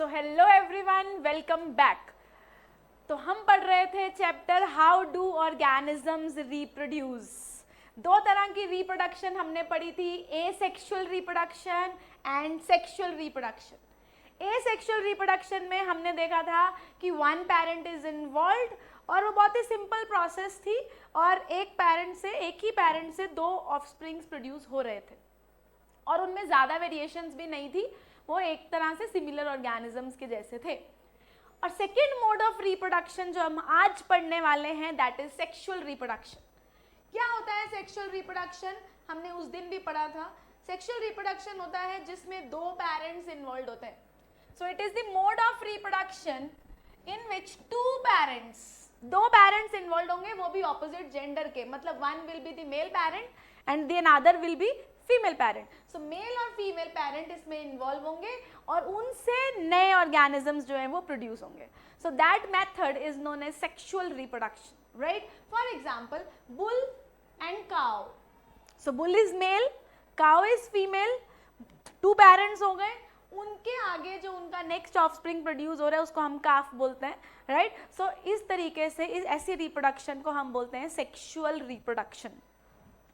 So hello everyone, welcome back. तो हम पढ़ रहे थे chapter how do organisms reproduce. दो तरह की रिप्रोडक्शन हमने पढ़ी थी, asexual reproduction and sexual reproduction. Asexual reproduction में हमने देखा था कि वन पेरेंट इज इन्वॉल्व्ड और वो बहुत ही सिंपल प्रोसेस थी और एक ही पेरेंट से दो ऑफस्प्रिंग्स प्रोड्यूस हो रहे थे और उनमें ज़्यादा वेरिएशंस भी नहीं थी, वो एक तरह से सिमिलर ऑर्गेनिजम्स के जैसे थे। और सेकेंड मोड ऑफ रिप्रोडक्शन जो हम आज पढ़ने वाले हैं दैट इज सेक्सुअल रिप्रोडक्शन। क्या होता है सेक्सुअल रिप्रोडक्शन? हमने उस दिन भी पढ़ा था। सेक्सुअल रिप्रोडक्शन होता है जिसमें दो पेरेंट्स इन्वॉल्व होते हैं। So it is the mode of reproduction in which दो पेरेंट्स इन्वॉल्व होंगे, वो भी ऑपोजिट जेंडर के, मतलब one will be the male parent and the another will be female parent. So male और फीमेल पेरेंट इसमें इन्वॉल्व होंगे और उनसे नए ऑर्गेनिजम्स जो हैं वो प्रोड्यूस होंगे। So that method is known as sexual reproduction, right? For example bull and cow. So bull is male, cow is female, two parents हो गए, उनके आगे जो उनका नेक्स्ट ऑफस्प्रिंग प्रोड्यूस हो रहा है उसको हम काफ बोलते हैं, राइट? सो इस तरीके से ऐसी रिप्रोडक्शन को हम बोलते हैं सेक्सुअल रिप्रोडक्शन,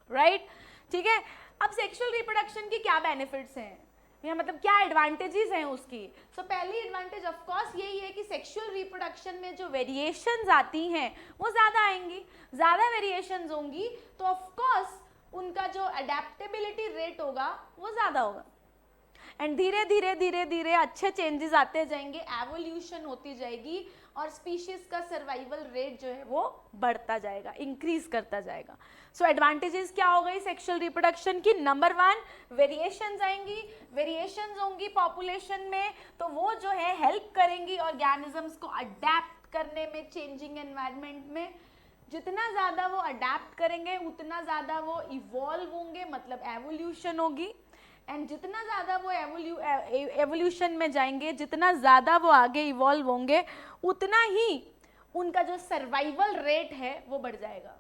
राइट? ठीक है। अब सेक्सुअल रिप्रोडक्शन की क्या बेनिफिट्स हैं या मतलब क्या एडवांटेजेस हैं उसकी? सो पहली एडवांटेज ऑफ कोर्स यही है कि सेक्सुअल रिप्रोडक्शन में जो वेरिएशंस आती हैं वो ज़्यादा आएंगी। ज़्यादा वेरिएशंस होंगी तो ऑफ कोर्स उनका जो अडेप्टेबिलिटी रेट होगा वो ज़्यादा होगा एंड धीरे धीरे अच्छे चेंजेस आते जाएंगे, एवोल्यूशन होती जाएगी और स्पीशीज का सर्वाइवल रेट जो है वो बढ़ता जाएगा, इंक्रीज करता जाएगा। सो एडवांटेजेस क्या हो गई सेक्सुअल रिप्रोडक्शन की? नंबर वन, वेरिएशंस आएंगी, वेरिएशंस होंगी पॉपुलेशन में तो वो जो है हेल्प करेंगी ऑर्गेनिजम्स को अडेप्ट करने में चेंजिंग एनवायरनमेंट में। जितना ज़्यादा वो अडेप्ट करेंगे उतना ज़्यादा वो इवॉल्व होंगे, मतलब एवोल्यूशन होगी एंड जितना ज़्यादा वो एवोल्यूशन में जाएंगे, जितना ज़्यादा वो आगे इवॉल्व होंगे उतना ही उनका जो सर्वाइवल रेट है वो बढ़ जाएगा।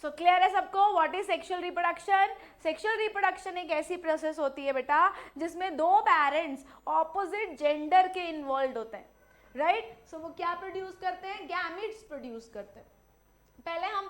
सो क्लियर है सबको what is sexual reproduction? Sexual reproduction एक ऐसी प्रोसेस होती है बेटा जिसमें दो पेरेंट्स ऑपोजिट जेंडर के इन्वॉल्व होते हैं, राइट? सो वो क्या प्रोड्यूस करते हैं? गैमेट्स प्रोड्यूस करते हैं। पहले हम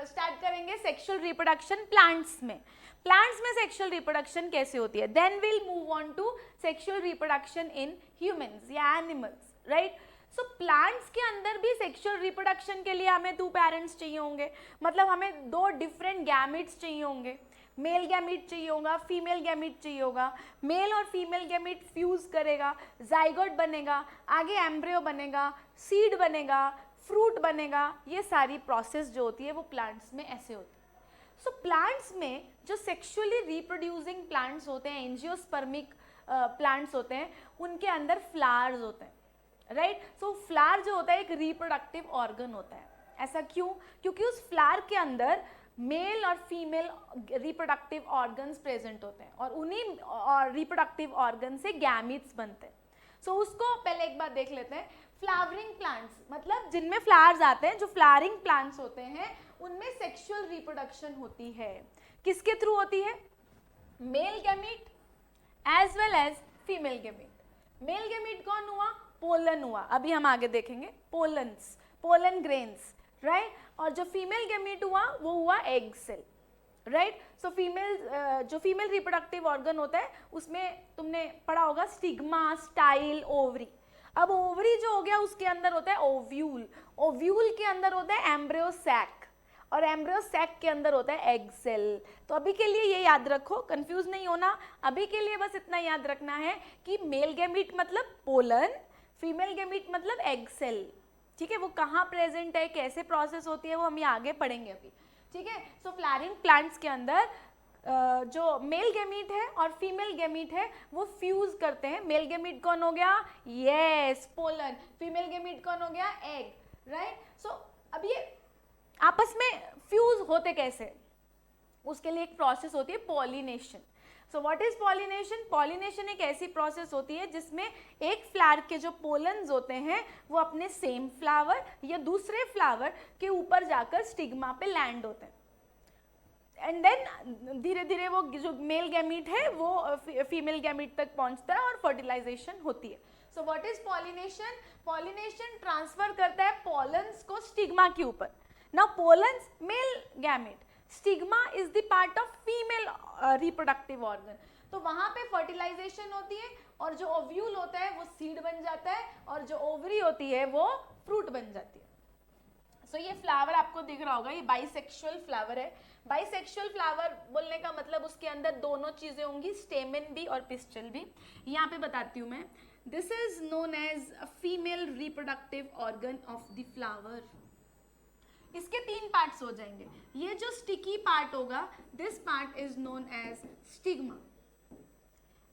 स्टार्ट करेंगे सेक्सुअल रिप्रोडक्शन प्लांट्स में। प्लांट्स में सेक्सुअल रिप्रोडक्शन कैसे होती है? Then will move on to sexual reproduction in humans या एनिमल्स, राइट? सो प्लांट्स के अंदर भी सेक्सुअल रिप्रोडक्शन के लिए हमें टू पेरेंट्स चाहिए होंगे, मतलब हमें दो डिफरेंट गैमेट्स चाहिए होंगे। मेल गैमेट चाहिए होगा, फीमेल गैमेट चाहिए होगा। मेल और फीमेल गैमेट फ्यूज करेगा, जाइगोट बनेगा, आगे एम्ब्रियो बनेगा, सीड बनेगा, फ्रूट बनेगा। ये सारी प्रोसेस जो होती है वो प्लांट्स में ऐसे होती है। सो प्लांट्स में जो सेक्सुअली रिप्रोड्यूसिंग प्लांट्स होते हैं, एंजियोस्पर्मिक प्लांट्स होते हैं, उनके अंदर फ्लावर्स होते हैं, राइट? सो फ्लावर जो होता है एक रिप्रोडक्टिव ऑर्गन होता है। ऐसा क्यों? क्योंकि उस फ्लावर के अंदर मेल और फीमेल रिप्रोडक्टिव ऑर्गन्स प्रेजेंट होते हैं और उन्हीं रिप्रोडक्टिव ऑर्गन से गैमीट्स बनते हैं। सो उसको पहले एक बार देख लेते हैं। फ्लावरिंग प्लांट्स मतलब जिनमें फ्लावर्स आते हैं, जो फ्लावरिंग प्लांट्स होते हैं उनमें सेक्सुअल रिप्रोडक्शन होती है। किसके थ्रू होती है? Male gamete as well as female gamete. Male gamete कौन हुआ? पोलन हुआ, अभी हम आगे देखेंगे। Pollen grains, right? और जो फीमेल गैमीट हुआ वो हुआ एग सेल, राइट? सो जो फीमेल रिप्रोडक्टिव ऑर्गन होता है उसमें तुमने पढ़ा होगा स्टिग्मा, स्टाइल, ओवरी। अब ओवरी जो हो गया उसके अंदर होता है ओव्यूल, ओव्यूल के अंदर होता है एम्ब्रियो सैक और एम्ब्रियो सैक के अंदर होता है एग सेल। तो अभी के लिए ये याद रखो, कंफ्यूज नहीं होना। अभी के लिए बस इतना याद रखना है कि मेल गैमीट मतलब पोलन, फीमेल गैमीट मतलब एग सेल, ठीक है? वो कहाँ प्रेजेंट है, कैसे प्रोसेस होती है वो हम ये आगे पढ़ेंगे अभी, ठीक है? सो फ्लावरिंग प्लांट्स के अंदर जो मेल गैमीट है और फीमेल गैमीट है वो फ्यूज करते हैं। मेल गैमीट कौन हो गया? Yes, pollen. फीमेल गैमीट कौन हो गया? Egg, right? सो अब ये आपस में फ्यूज होते कैसे? उसके लिए एक प्रोसेस होती है pollination. So what is pollination? Pollination एक ऐसी प्रोसेस होती है जिसमें एक फ्लावर के जो पोलन्स होते हैं वो अपने सेम फ्लावर या दूसरे फ्लावर के ऊपर जाकर स्टिग्मा पे लैंड होते हैं। एंड देन धीरे धीरे वो जो मेल गैमीट है वो फीमेल गैमीट तक पहुंचता है और फर्टिलाइजेशन होती है. So what is pollination? Pollination transfer करता है पॉलन्स को स्टिग्मा के ऊपर. Now pollens male gamete, stigma is the part of female reproductive organ. तो वहां पे फर्टिलाइजेशन होती है और जो ओव्यूल होता है वो सीड बन जाता है और जो ओवरी होती है वो फ्रूट बन जाती है. सो ये फ्लावर आपको दिख रहा होगा, ये बाइसेक्सुअल फ्लावर है. बाइसेक्सुअल फ्लावर बोलने का मतलब उसके अंदर दोनों चीजें होंगी, स्टेमेन भी और पिस्टल भी. यहाँ पे बताती हूँ मैं. This is known as a female reproductive organ of the flower. इसके 3 पार्ट्स हो जाएंगे. ये जो स्टिकी पार्ट होगा, this part is known as stigma.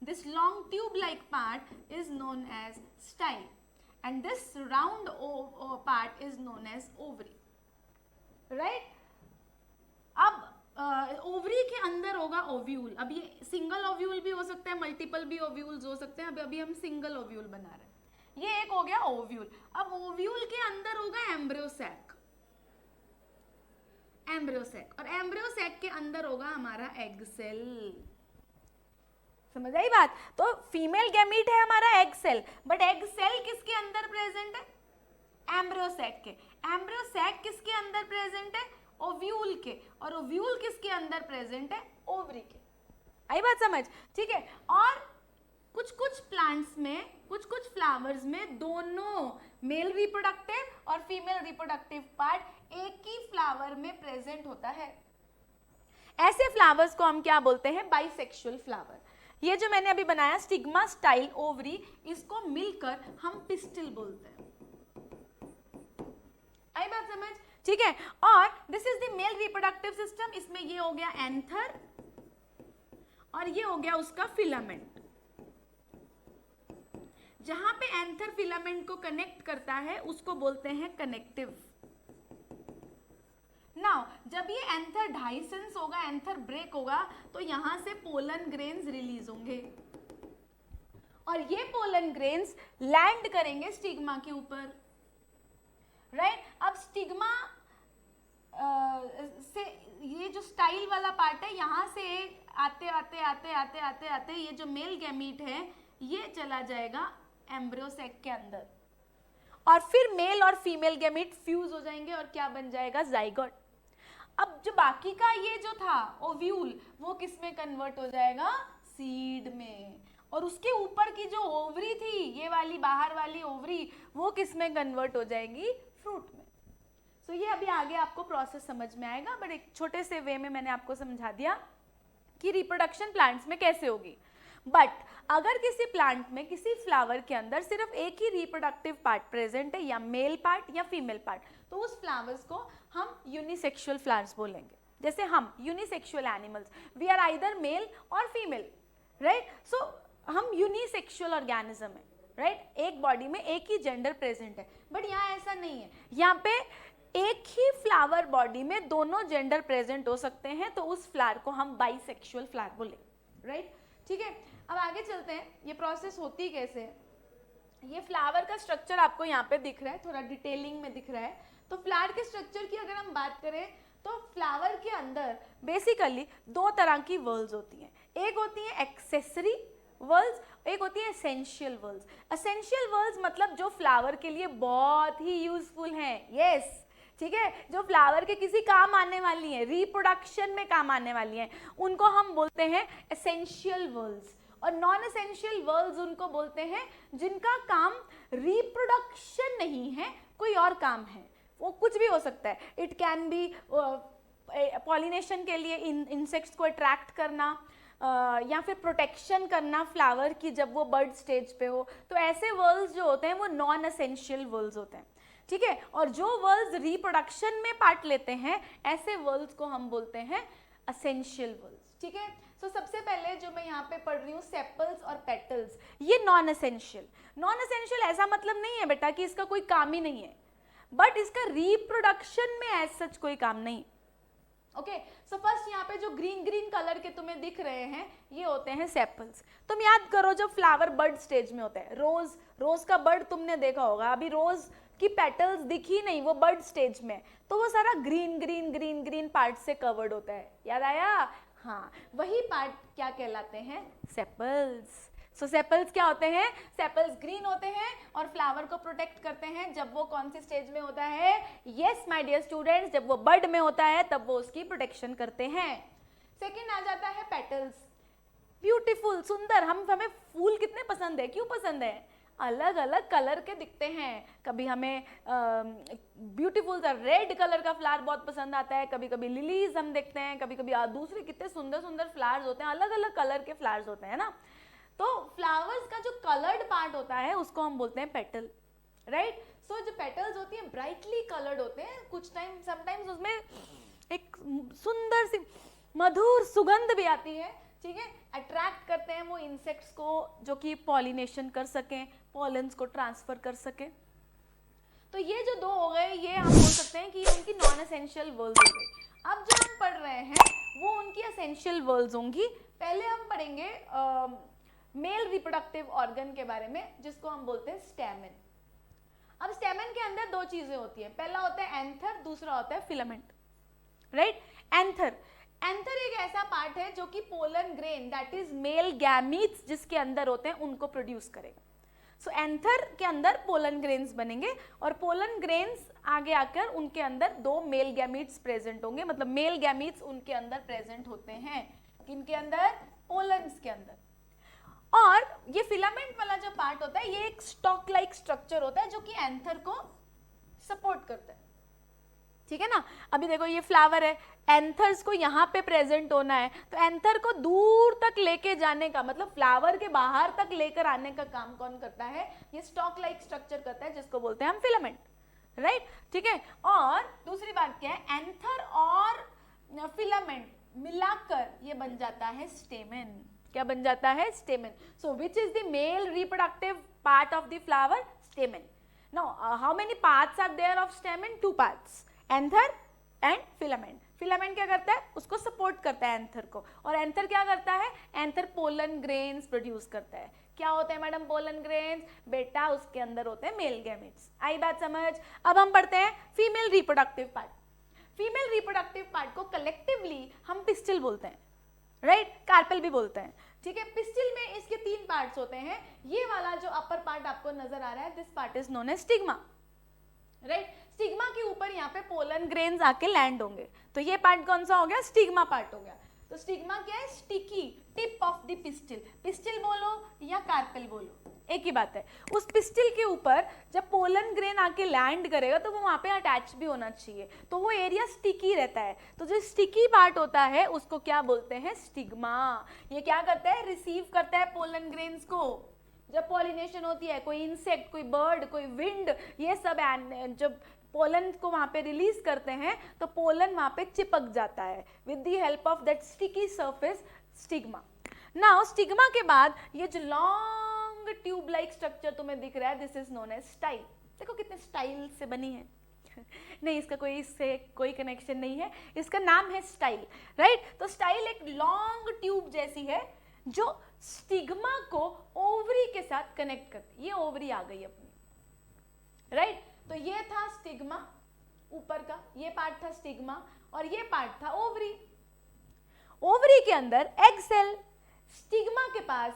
This long tube-like part is known as style, and this round part is known as ovary. Right? अब ovary के अंदर होगा ओव्यूल. अब ये सिंगल ओव्यूल भी हो सकता है, मल्टीपल भी ओव्यूल्स हो सकते हैं. अभी हम सिंगल ओव्यूल बना रहे हैं. ये एक हो गया ओव्यूल. अब ओव्यूल के अंदर होगा एम्ब्रियोसैक. एम्ब्रियोसैक और एम्ब्रियोसैक के अंदर होगा हमारा एग सेल. समझ आई बात? तो फीमेल गैमीट है हमारा egg cell, but egg cell किसके अंदर प्रेजेंट है? एम्ब्रियोसैक के. एम्ब्रियोसैक किसके अंदर प्रेजेंट है? ओव्यूल के. और ओव्यूल किसके अंदर प्रेजेंट है? ओवरी के. आई बात समझ? ठीक है. और कुछ कुछ प्लांट्स में, कुछ कुछ फ्लावर्स में दोनों मेल रिप्रोडक्टिव और फीमेल रिप्रोडक्टिव पार्ट एक ही फ्लावर में प्रेजेंट होता है. ऐसे फ्लावर्स को हम क्या बोलते हैं? Bisexual flower. ये जो मैंने अभी बनाया स्टिग्मा, स्टाइल, ओवरी, इसको मिलकर हम पिस्टिल बोलते हैं. आई बात समझ? ठीक है. और this is the male reproductive system. इसमें ये हो गया एंथर और ये हो गया उसका फिलामेंट. जहां पे एंथर फिलामेंट को कनेक्ट करता है उसको बोलते हैं कनेक्टिव. नाउ जब ये एंथर डाइसेंस होगा, एंथर ब्रेक होगा, तो यहां से पोलन ग्रेन्स रिलीज होंगे और ये पोलन ग्रेन्स लैंड करेंगे स्टिग्मा के ऊपर. राइट? अब स्टिग्मा से ये जो स्टाइल वाला पार्ट है, यहां से आते आते आते आते आते आते ये जो मेल गैमीट है ये चला जाएगा एम्ब्रियोसैक के अंदर और फिर मेल और फीमेल गैमीट फ्यूज हो जाएंगे और क्या बन जाएगा? जाइगोट. अब जो बाकी का ये जो था ओव्यूल, वो किस में कन्वर्ट हो जाएगा? सीड में. और उसके ऊपर की जो ओवरी थी, ये वाली बाहर वाली ओवरी, वो किस में कन्वर्ट हो जाएगी? फ्रूट में. सो ये अभी आगे आपको प्रोसेस समझ में आएगा, बट एक छोटे से वे में मैंने आपको समझा दिया कि रिप्रोडक्शन प्लांट्स में कैसे होगी. बट अगर किसी प्लांट में, किसी फ्लावर के अंदर सिर्फ एक ही रिप्रोडक्टिव पार्ट प्रेजेंट है, या मेल पार्ट या फीमेल पार्ट, तो उस फ्लावर्स को हम यूनिसेक्सुअल फ्लावर्स बोलेंगे. जैसे हम unisexual animals, we are either male और फीमेल. राइट? सो हम यूनिसेक्सुअल ऑर्गेनिज्म है. राइट? एक बॉडी में एक ही जेंडर प्रेजेंट है. बट यहाँ ऐसा नहीं है. यहाँ पे एक ही फ्लावर बॉडी में दोनों जेंडर प्रेजेंट हो सकते हैं, तो उस फ्लावर को हम बाइसेक्सुअल फ्लावर बोलेंगे. राइट? ठीक है. अब आगे चलते हैं. ये प्रोसेस होती कैसे है? ये फ्लावर का स्ट्रक्चर आपको यहाँ पे दिख रहा है, थोड़ा डिटेलिंग में दिख रहा है. तो फ्लावर के स्ट्रक्चर की अगर हम बात करें तो फ्लावर के अंदर बेसिकली 2 तरह की वर्ल्स होती हैं. एक होती है एक्सेसरी वर्ल्स, एक होती है एसेंशियल वर्ल्स. एसेंशियल वर्ल्स मतलब जो फ्लावर के लिए बहुत ही यूजफुल हैं. यस, ठीक है, जो फ्लावर के किसी काम आने वाली हैं, रिप्रोडक्शन में काम आने वाली हैं, उनको हम बोलते हैं एसेंशियल वर्ल्स. और नॉन एसेंशियल वर्ल्स उनको बोलते हैं जिनका काम रिप्रोडक्शन नहीं है, कोई और काम है. वो कुछ भी हो सकता है. इट कैन बी पॉलिनेशन के लिए इंसेक्ट्स को अट्रैक्ट करना, या फिर प्रोटेक्शन करना फ्लावर की जब वो बर्ड स्टेज पे हो. तो ऐसे वर्ल्स जो होते हैं वो नॉन एसेंशियल वर्ल्स होते हैं. ठीक है. और जो वर्ल्स रिप्रोडक्शन में पार्ट लेते हैं, ऐसे वर्ल्स को हम बोलते हैं एसेंशियल वर्ल्स. ठीक है. सो सबसे पहले जो मैं यहाँ पे पढ़ रही हूँ सेपल्स और पेटल्स, ये नॉन एसेंशियल. नॉन एसेंशियल ऐसा मतलब नहीं है बेटा कि इसका कोई काम ही नहीं है, बट इसका रिप्रोडक्शन में एज सच कोई काम नहीं. ओके. सो फर्स्ट यहाँ पे जो ग्रीन ग्रीन कलर के तुम्हें दिख रहे हैं, ये होते हैं सेपल्स. तुम याद करो जब फ्लावर बर्ड स्टेज में होता है, रोज का बर्ड तुमने देखा होगा. अभी रोज कि पेटल्स दिखी नहीं, वो बर्ड स्टेज में, तो वो सारा green green green green part से कवर्ड होता है। याद आया? हाँ, वही पार्ट क्या कहलाते हैं? सेपल्स। सो सेपल्स क्या होते हैं? सेपल्स ग्रीन होते हैं और फ्लावर को प्रोटेक्ट करते हैं जब वो कौन सी स्टेज में होता है? यस माय डियर स्टूडेंट्स, जब वो बर्ड में होता है तब वो उसकी प्रोटेक्शन करते हैं। सेकेंड आ जाता है पेटल्स। ब्यूटीफुल, सुंदर। हमें फूल कितने पसंद है? क्यों पसंद है? अलग अलग कलर के दिखते हैं। कभी हमें ब्यूटीफुल सा रेड कलर का फ्लावर बहुत पसंद आता है, कभी कभी लिलीज हम देखते हैं, कभी कभी दूसरे कितने सुंदर सुंदर फ्लावर्स होते हैं, अलग अलग कलर के फ्लावर्स होते हैं ना। तो फ्लावर्स का जो कलर्ड पार्ट होता है उसको हम बोलते हैं पेटल, राइट। सो जो पेटल्स होती हैं ब्राइटली कलर्ड होते हैं, कुछ टाइम समटाइम्स उसमें एक सुंदर सी मधुर सुगंध भी आती है, ठीक है। अट्रैक्ट करते हैं वो इंसेक्ट्स को जो कि पॉलिनेशन कर सकें, पॉलेंस को ट्रांसफर कर सकें। तो ये जो दो हो गए, ये हम बोल सकते हैं कि ये उनकी नॉन एसेंशियल वर्ल्स हो गई। अब जो हम पढ़ रहे हैं वो उनकी एसेंशियल वर्ल्स होंगी। पहले हम पढ़ेंगे मेल रिप्रोडक्टिव ऑर्गन के बारे में, जिसको हम बोलते हैं स्टैमेन। अब स्टैमेन के अंदर दो चीजें होती हैं, पहला होता है एंथर, दूसरा होता है फिलामेंट, राइट। एंथर एक ऐसा पार्ट है जो कि pollen grain, that is male gametes जिसके अंदर होते हैं, उनको प्रोड्यूस करेगा। सो एंथर के अंदर पोलन ग्रेन्स बनेंगे और पोलन ग्रेन्स आगे आकर उनके अंदर दो मेल गैमीट्स प्रेजेंट होंगे, मतलब मेल गैमीट्स उनके अंदर प्रेजेंट होते हैं। किनके अंदर? पोलन्स के अंदर। और ये फिलामेंट वाला जो पार्ट होता है ये एक स्टॉक लाइक स्ट्रक्चर होता है जो कि एंथर को सपोर्ट करता है, ठीक है ना। अभी देखो ये फ्लावर है, एंथर्स को यहाँ पे प्रेजेंट होना है, तो एंथर को दूर तक लेके जाने का, मतलब फ्लावर के बाहर तक लेकर आने का काम कौन करता है? ये स्टॉक लाइक स्ट्रक्चर करता है, जिसको बोलते हैं हम फिलामेंट, राइट, ठीक है। और दूसरी बात क्या है? एंथर और फिलामेंट मिलाकर ये बन जाता है स्टेमेन। क्या बन जाता है? Stamen. So which is the male reproductive part of the flower? Stamen. Now how many parts are there of stamen? 2 parts, anther and filament. Filament क्या करता है? उसको सपोर्ट करता है एंथर को, और एंथर क्या करता है? एंथर पोलन ग्रेन्स प्रोड्यूस करता है। क्या होते हैं मैडम पोलन ग्रेन्स? बेटा उसके अंदर होते हैं मेल गैमेट्स। आई बात समझ? अब हम पढ़ते हैं female reproductive part. Female reproductive part को कलेक्टिवली हम पिस्टिल बोलते हैं, राइट, कार्पेल भी बोलते हैं, ठीक है। पिस्टिल में इसके 3 पार्ट्स होते हैं। ये वाला जो अपर पार्ट आपको नजर आ रहा है, this part is known as stigma, right. Stigma के ऊपर यहाँ पे पोलन ग्रेन्स आके लैंड होंगे, तो ये पार्ट कौन सा हो गया? स्टिग्मा पार्ट हो गया। तो स्टिग्मा क्या है? Sticky tip of the pistil. Pistil बोलो या कार्पेल बोलो, एक ही बात है। उस पिस्टिल के ऊपर जब पोलन ग्रेन आके लैंड करेगा तो वो वहां पे अटैच भी होना चाहिए, तो वो एरिया स्टिकी रहता है। तो जो स्टिकी पार्ट होता है उसको क्या बोलते हैं? स्टिग्मा। ये क्या करता है? रिसीव करता है पोलन ग्रेन्स को। जब पॉलिनेशन होती है, कोई इंसेक्ट, कोई बर्ड, कोई विंड, ये सब जब पोलन को वहां पे रिलीज करते हैं तो पोलन वहां पे चिपक जाता है with the help of that sticky surface, stigma. Now stigma के बाद ये जो लॉन्ग ट्यूब लाइक स्ट्रक्चर तुम्हें दिख रहा है, this is known as style. देखो कितने स्टाइल से बनी है नहीं, इसका कोई इससे कोई कनेक्शन नहीं है, इसका नाम है स्टाइल, राइट। तो स्टाइल एक लॉन्ग ट्यूब जैसी है जो स्टिग्मा को ओवरी के साथ कनेक्ट करती है। ये ओवरी आ गई अपनी, राइट। तो ये था स्टिग्मा ऊपर का, ये पार्ट था स्टिग्मा, और ये पार्ट था ओवरी। ओवरी के अंदर एग सेल, स्टिग्मा के पास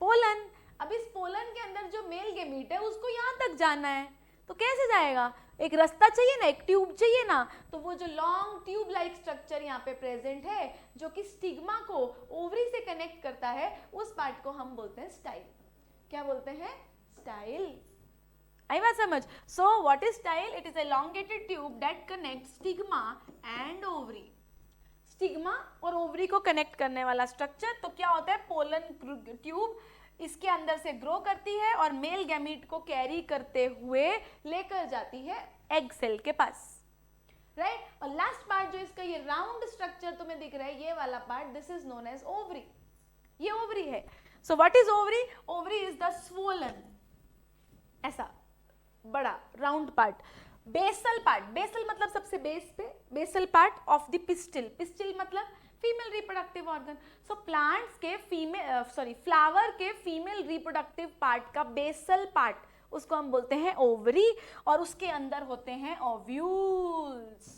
पोलन। अब इस पोलन के अंदर जो मेल गैमीट है उसको यहां तक जाना है, तो कैसे जाएगा? एक रास्ता चाहिए ना, एक ट्यूब चाहिए ना। तो वो जो लॉन्ग ट्यूब लाइक स्ट्रक्चर यहाँ पे प्रेजेंट है जो कि स्टिग्मा को ओवरी से कनेक्ट करता है, उस पार्ट को हम बोलते हैं स्टाइल। क्या बोलते हैं? स्टाइल। आई बात समझ? सो what is style? It is elongated tube that connect stigma and ovary. Stigma और ओवरी को कनेक्ट करने वाला स्ट्रक्चर। तो क्या होता है? पोलन ट्यूब इसके अंदर से ग्रो करती है और मेल गैमीट को कैरी करते हुए लेकर जाती है एग सेल के पास, राइट। और लास्ट पार्ट जो इसका ये राउंड स्ट्रक्चर तुम्हें दिख रहा है, ये वाला part, this is known as ovary. ये ओवरी है। So what is ovary? Ovary is the swollen, ऐसा बड़ा round part. Basal part, basal मतलब सबसे बेस पे, basal part of the pistil. Pistil मतलब female reproductive organ. So plants के flower के फीमेल रिप्रोडक्टिव पार्ट का बेसल पार्ट उसको हम बोलते हैं ओवरी, और उसके अंदर होते हैं ओव्यूल्स।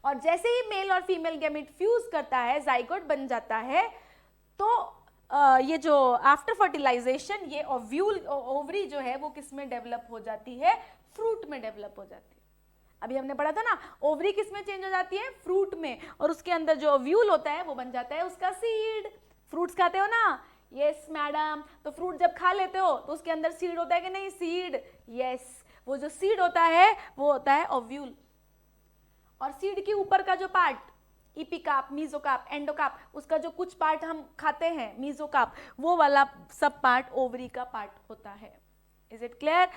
और जैसे ही मेल और फीमेल गैमेट फ्यूज करता है, जाइगोट बन जाता है, तो ये जो आफ्टर फर्टिलाइजेशन ये ओवरी जो है वो किस में डेवलप हो जाती है, फ्रूट में डेवलप हो जाती है। अभी हमने पढ़ा था ना, ओवरी किस में चेंज हो जाती है, फ्रूट में, और उसके अंदर जो ओव्यूल होता है वो बन जाता है उसका सीड। फ्रूट्स खाते हो ना? Yes madam. तो फ्रूट जब खा लेते हो तो उसके अंदर सीड होता है कि नहीं? सीड। यस, वो जो सीड होता है वो होता है ओव्यूल। और सीड के ऊपर का जो पार्ट, इपिकाप, मीजोकाप, एंडोकाप, उसका जो कुछ पार्ट हम खाते हैं, मीजोकाप, वो वाला सब पार्ट ओवरी का पार्ट होता है। Is it clear?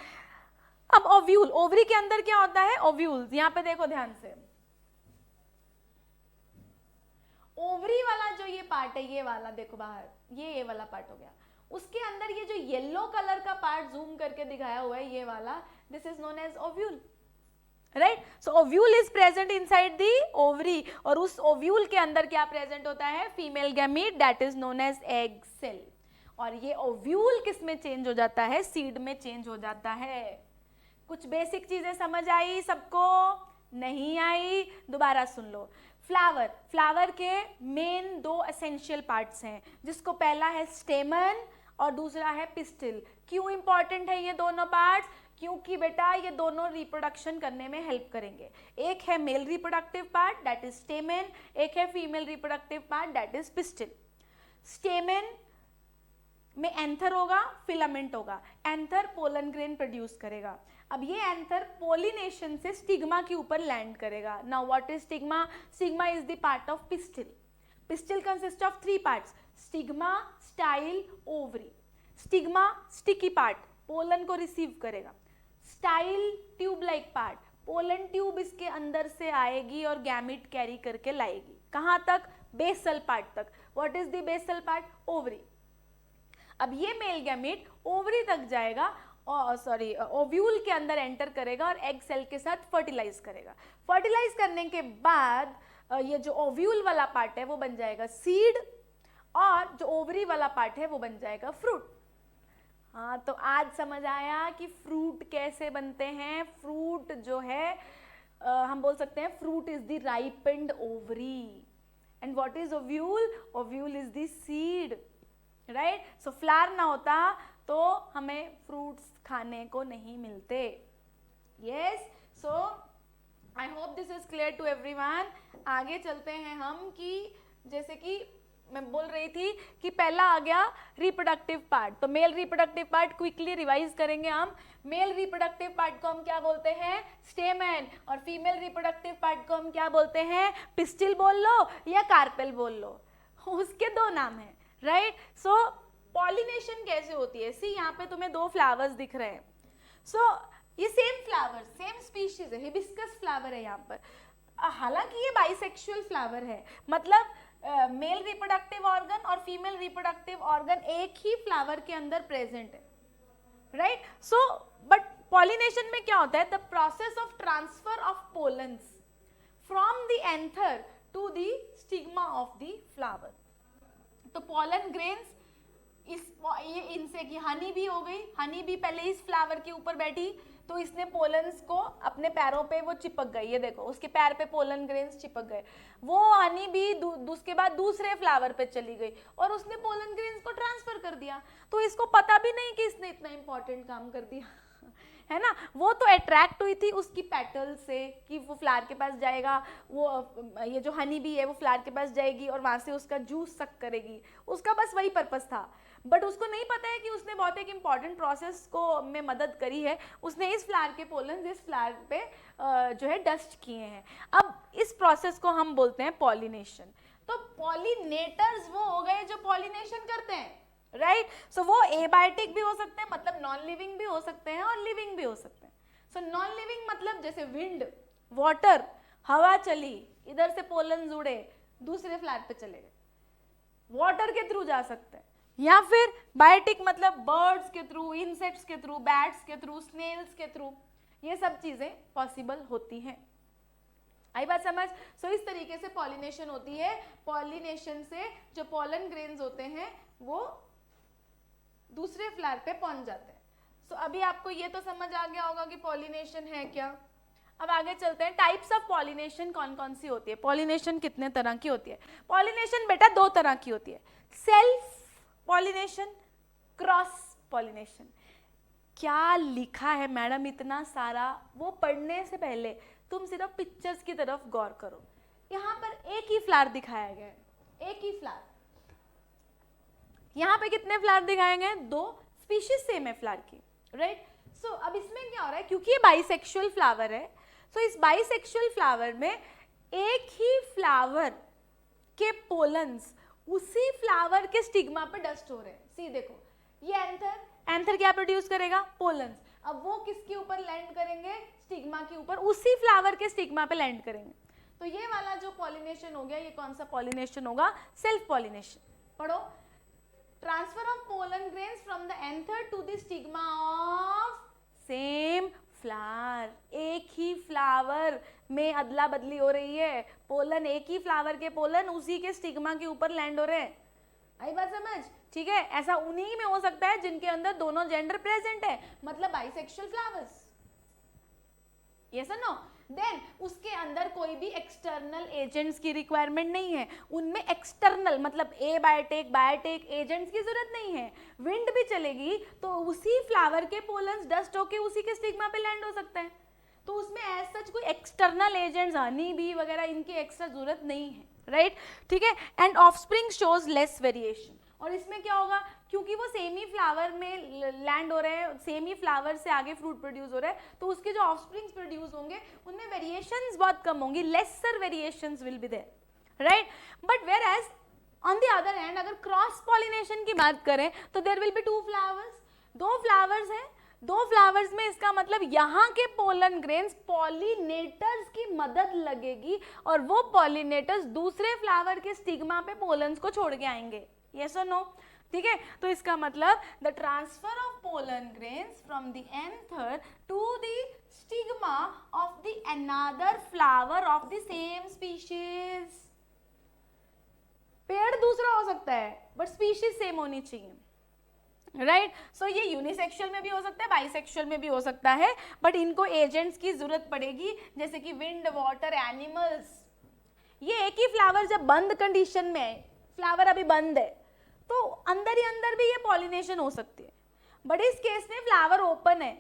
अब ओव्यूल, ओवरी के अंदर क्या होता है? ओव्यूल्स। यहां पे देखो ध्यान से, ओवरी वाला जो ये पार्ट है, ये वाला देखो बाहर, ये वाला पार्ट हो गया। उसके अंदर ये जो येलो कलर का पार्ट जूम करके दिखाया हुआ है, ये वाला, this is known as ovule, right? So ovule is present inside the ovary, और उस ओव्यूल के अंदर क्या प्रेजेंट होता है? Female gamete, that is known as egg cell. और ये ओव्यूल किस में चेंज हो जाता है? सीड में चेंज हो जाता है। कुछ बेसिक चीजें समझ आई सबको? नहीं आई? दोबारा सुन लो। फ्लावर, फ्लावर के मेन दो एसेंशियल पार्ट्स हैं, जिसको पहला है स्टेमन और दूसरा है पिस्टिल। क्यों इंपॉर्टेंट है ये दोनों पार्ट्स? क्योंकि बेटा ये दोनों रिप्रोडक्शन करने में हेल्प करेंगे। एक है mail reproductive part that is स्टेमन, एक है female reproductive part that is pistil. स्टेमन में एंथर होगा, फिलामेंट होगा। एंथर पोलन ग्रेन प्रोड्यूस करेगा। अब ये एंथर पोलिनेशन से स्टिग्मा के ऊपर लैंड करेगा। Now what is stigma? Stigma is the part of pistil. Pistil consist of 3 parts, stigma, style, ovary. Stigma sticky part, pollen को रिसीव करेगा। Style tube like part, pollen tube इसके अंदर से आएगी और गैमिट कैरी करके लाएगी। कहां तक? बेसल पार्ट तक। What is the basal part? Ovary. अब ये मेल गैमेट ओवरी तक जाएगा, ओव्यूल के अंदर एंटर करेगा और एग सेल के साथ फर्टिलाइज करेगा। फर्टिलाइज करने के बाद ये जो ओव्यूल वाला पार्ट है वो बन जाएगा सीड, और जो ओवरी वाला पार्ट है वो बन जाएगा फ्रूट। हाँ, तो आज समझ आया कि फ्रूट कैसे बनते हैं। फ्रूट जो है हम बोल सकते हैं fruit is the ripened ovary, and what is ovule? Ovule is the seed, right? So flower ना होता तो हमें फ्रूट्स खाने को नहीं मिलते। Yes, so I hope this is clear to everyone. आगे चलते हैं हम, कि जैसे कि मैं बोल रही थी कि पहला आ गया रिप्रोडक्टिव पार्ट, तो mail reproductive part quickly revise करेंगे हम। मेल रिप्रोडक्टिव पार्ट को हम क्या बोलते हैं? स्टेमन। और फीमेल रिप्रोडक्टिव पार्ट को हम क्या बोलते हैं? पिस्टिल बोल लो या कार्पेल बोल लो, उसके 2 नाम हैं, राइट? सो पॉलिनेशन कैसे होती है? सी यहाँ पे तुम्हें 2 फ्लावर्स दिख रहे हैं। सो ये सेम फ्लावर, सेम स्पीशीज है, हिबिस्कस फ्लावर है यहाँ पर। हालांकि ये बाइसेक्सुअल फ्लावर है, मतलब मेल रिप्रोडक्टिव ऑर्गन और फीमेल रिप्रोडक्टिव ऑर्गन एक ही फ्लावर के अंदर प्रेजेंट है, राइट? सो बट पॉलिनेशन में क्या होता है? The process of transfer of pollens from the anther to the stigma of the flower. तो पोलन ग्रेन्स ये इनसे की हनी भी हो गई, हनी भी पहले इस फ्लावर के ऊपर बैठी तो इसने पोलन्स को अपने पैरों पे वो चिपक गई, ये देखो उसके पैर पे पोलन ग्रेन्स चिपक गए। वो हनी भी उसके बाद दूसरे फ्लावर पे चली गई और उसने पोलन ग्रेन्स को ट्रांसफर कर दिया। तो इसको पता भी नहीं कि इसने इतना इंपॉर्टेंट काम कर दिया है ना। वो तो अट्रैक्ट हुई थी उसकी पेटल से कि वो फ्लावर के पास जाएगा, वो ये जो हनी भी है वो फ्लावर के पास जाएगी और वहां से उसका जूस सक करेगी, उसका बस वही पर्पस था। बट उसको नहीं पता है कि उसने बहुत एक इम्पॉर्टेंट प्रोसेस को में मदद करी है। उसने इस फ्लावर के पोलन इस फ्लावर पे जो है डस्ट किए हैं। अब इस प्रोसेस को हम बोलते हैं पॉलिनेशन। तो पॉलिनेटर्स वो हो गए जो पॉलिनेशन करते हैं, राइट? सो वो एबायोटिक भी हो सकते हैं, मतलब नॉन लिविंग भी हो सकते हैं और लिविंग भी हो सकते हैं। सो नॉन लिविंग मतलब जैसे विंड, वाटर, हवा चली, इधर से पोलन जुड़े दूसरे फ्लावर पे चले गए, वाटर के थ्रू जा सकते हैं। या फिर बायोटिक मतलब बर्ड्स के थ्रू, इंसेक्ट्स के थ्रू, बैट्स के थ्रू, स्नेल्स के थ्रू, ये सब चीजें पॉसिबल होती हैं। आई बात समझ? सो इस तरीके से पॉलिनेशन होती है। पॉलिनेशन से जो पोलन ग्रेन्स होते हैं वो दूसरे फ्लावर पे पहुंच जाते हैं। सो अभी आपको ये तो समझ आ गया होगा कि पॉलिनेशन है क्या। अब आगे चलते हैं, टाइप्स ऑफ पॉलिनेशन कौन कौन सी होती है, पॉलिनेशन कितने तरह की होती है। पॉलिनेशन बेटा दो तरह की होती है, सेल्फ पॉलिनेशन, क्रॉस पॉलिनेशन। क्या लिखा है मैडम इतना सारा, वो पढ़ने से पहले तुम सिर्फ पिक्चर्स की तरफ गौर करो। यहाँ पर एक ही फ्लावर दिखाया गया है, एक ही फ्लावर। यहाँ पे कितने फ्लावर दिखाए गए हैं, 2 स्पीशीज सेम है फ्लावर की, राइट। सो अब इसमें क्या हो रहा है, क्योंकि ये बाइसेक्सुअल फ्लावर है, सो इस बाइसेक्सुअल फ्लावर में एक ही फ्लावर के पोलन्स उसी फ्लावर के स्टिग्मा पे डस्ट हो रहे हैं। सी देखो, ये एंथर, एंथर क्या प्रोड्यूस करेगा, पोलन्स। अब वो किसके ऊपर लैंड करेंगे, स्टिग्मा के ऊपर, उसी फ्लावर के स्टिग्मा पे लैंड करेंगे। तो ये वाला जो पॉलिनेशन हो गया, ये कौन सा पॉलिनेशन होगा, सेल्फ पॉलिनेशन। पढ़ो, transfer of pollen grains from the anther to the stigma of same flower. एक ही फ्लावर में अदला बदली हो रही है, पोलन, एक ही फ्लावर के पोलन उसी के स्टिग्मा के ऊपर लैंड हो रहे हैं। आई बात समझ, ठीक है। ऐसा उन्हीं में हो सकता है जिनके अंदर दोनों जेंडर प्रेजेंट है, मतलब बाइसेक्सुअल फ्लावर्स, यस और नो। देन उसके अंदर कोई भी एक्सटर्नल एजेंट्स की रिक्वायरमेंट नहीं है, उनमें एक्सटर्नल मतलब एबायोटिक बायोटिक एजेंट्स की जरूरत नहीं है। विंड भी चलेगी तो उसी फ्लावर के पोलन्स डस्ट होके उसी के स्टिग्मा पे लैंड हो सकते हैं, तो उसमें एज सच कोई एक्सटर्नल एजेंट्स, हनी बी वगैरह, इनकी एक्स्ट्रा जरूरत नहीं है, राइट, ठीक है। And offspring shows less variation. और इसमें क्या होगा, क्योंकि वो सेम ही फ्लावर में लैंड हो रहे हैं, सेम ही फ्लावर से आगे फ्रूट प्रोड्यूस हो रहा है, तो उसके जो ऑफस्प्रिंग्स प्रोड्यूस होंगे उनमें वेरिएशंस बहुत कम होंगी, lesser variations will be there, right. But whereas on the other hand अगर क्रॉस पॉलिनेशन की बात करें तो there will be 2 flowers, 2 flowers हैं, 2 फ्लावर्स में इसका मतलब यहाँ के पोलन ग्रेन्स पॉलिनेटर्स की मदद लगेगी और वो पॉलिनेटर्स दूसरे फ्लावर के स्टिग्मा पे पोलन्स को छोड़ के आएंगे, यस और नो, ठीक है। तो इसका मतलब the transfer of pollen grains from the anther to the stigma of the another flower of the same species. पेड़ दूसरा हो सकता है बट स्पीशीज सेम होनी चाहिए, राइट। सो ये यूनिसेक्सुअल में भी हो सकता है, बाइसेक्सुअल में भी हो सकता है, बट इनको एजेंट्स की जरूरत पड़ेगी, जैसे कि विंड, वाटर, एनिमल्स। ये एक ही फ्लावर जब बंद कंडीशन में है, फ्लावर अभी बंद है, तो अंदर ही अंदर भी ये पॉलिनेशन हो सकती है, बट इस केस में फ्लावर ओपन है,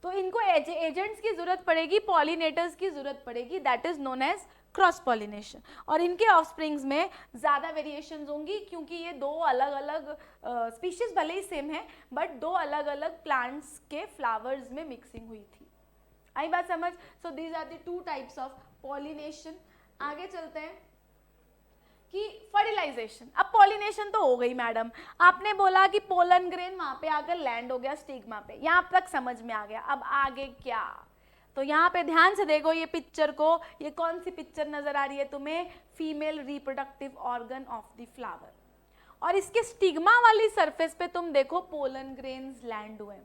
तो इनको एजेंट्स की जरूरत पड़ेगी, पॉलिनेटर्स की जरूरत पड़ेगी, that is known as cross pollination. और इनके ऑफस्प्रिंग्स में ज़्यादा वेरिएशंस होंगी, क्योंकि ये 2 अलग अलग स्पीशीज भले ही सेम है, बट 2 अलग अलग प्लांट्स के फ्लावर्स में मिक्सिंग हुई थी। आई बात समझ। So these are the 2 types of pollination. आगे चलते हैं कि फर्टिलाइजेशन। अब पॉलिनेशन तो हो गई मैडम, आपने बोला कि पोलन ग्रेन वहां पे आकर लैंड हो गया स्टिग्मा पे, यहाँ तक समझ में आ गया। अब आगे क्या, तो यहाँ पे ध्यान से देखो ये पिक्चर को, ये कौन सी पिक्चर नजर आ रही है तुम्हें, female reproductive organ of the flower, और इसके स्टिग्मा वाली सरफेस पे तुम देखो पोलन ग्रेन्स लैंड हुए।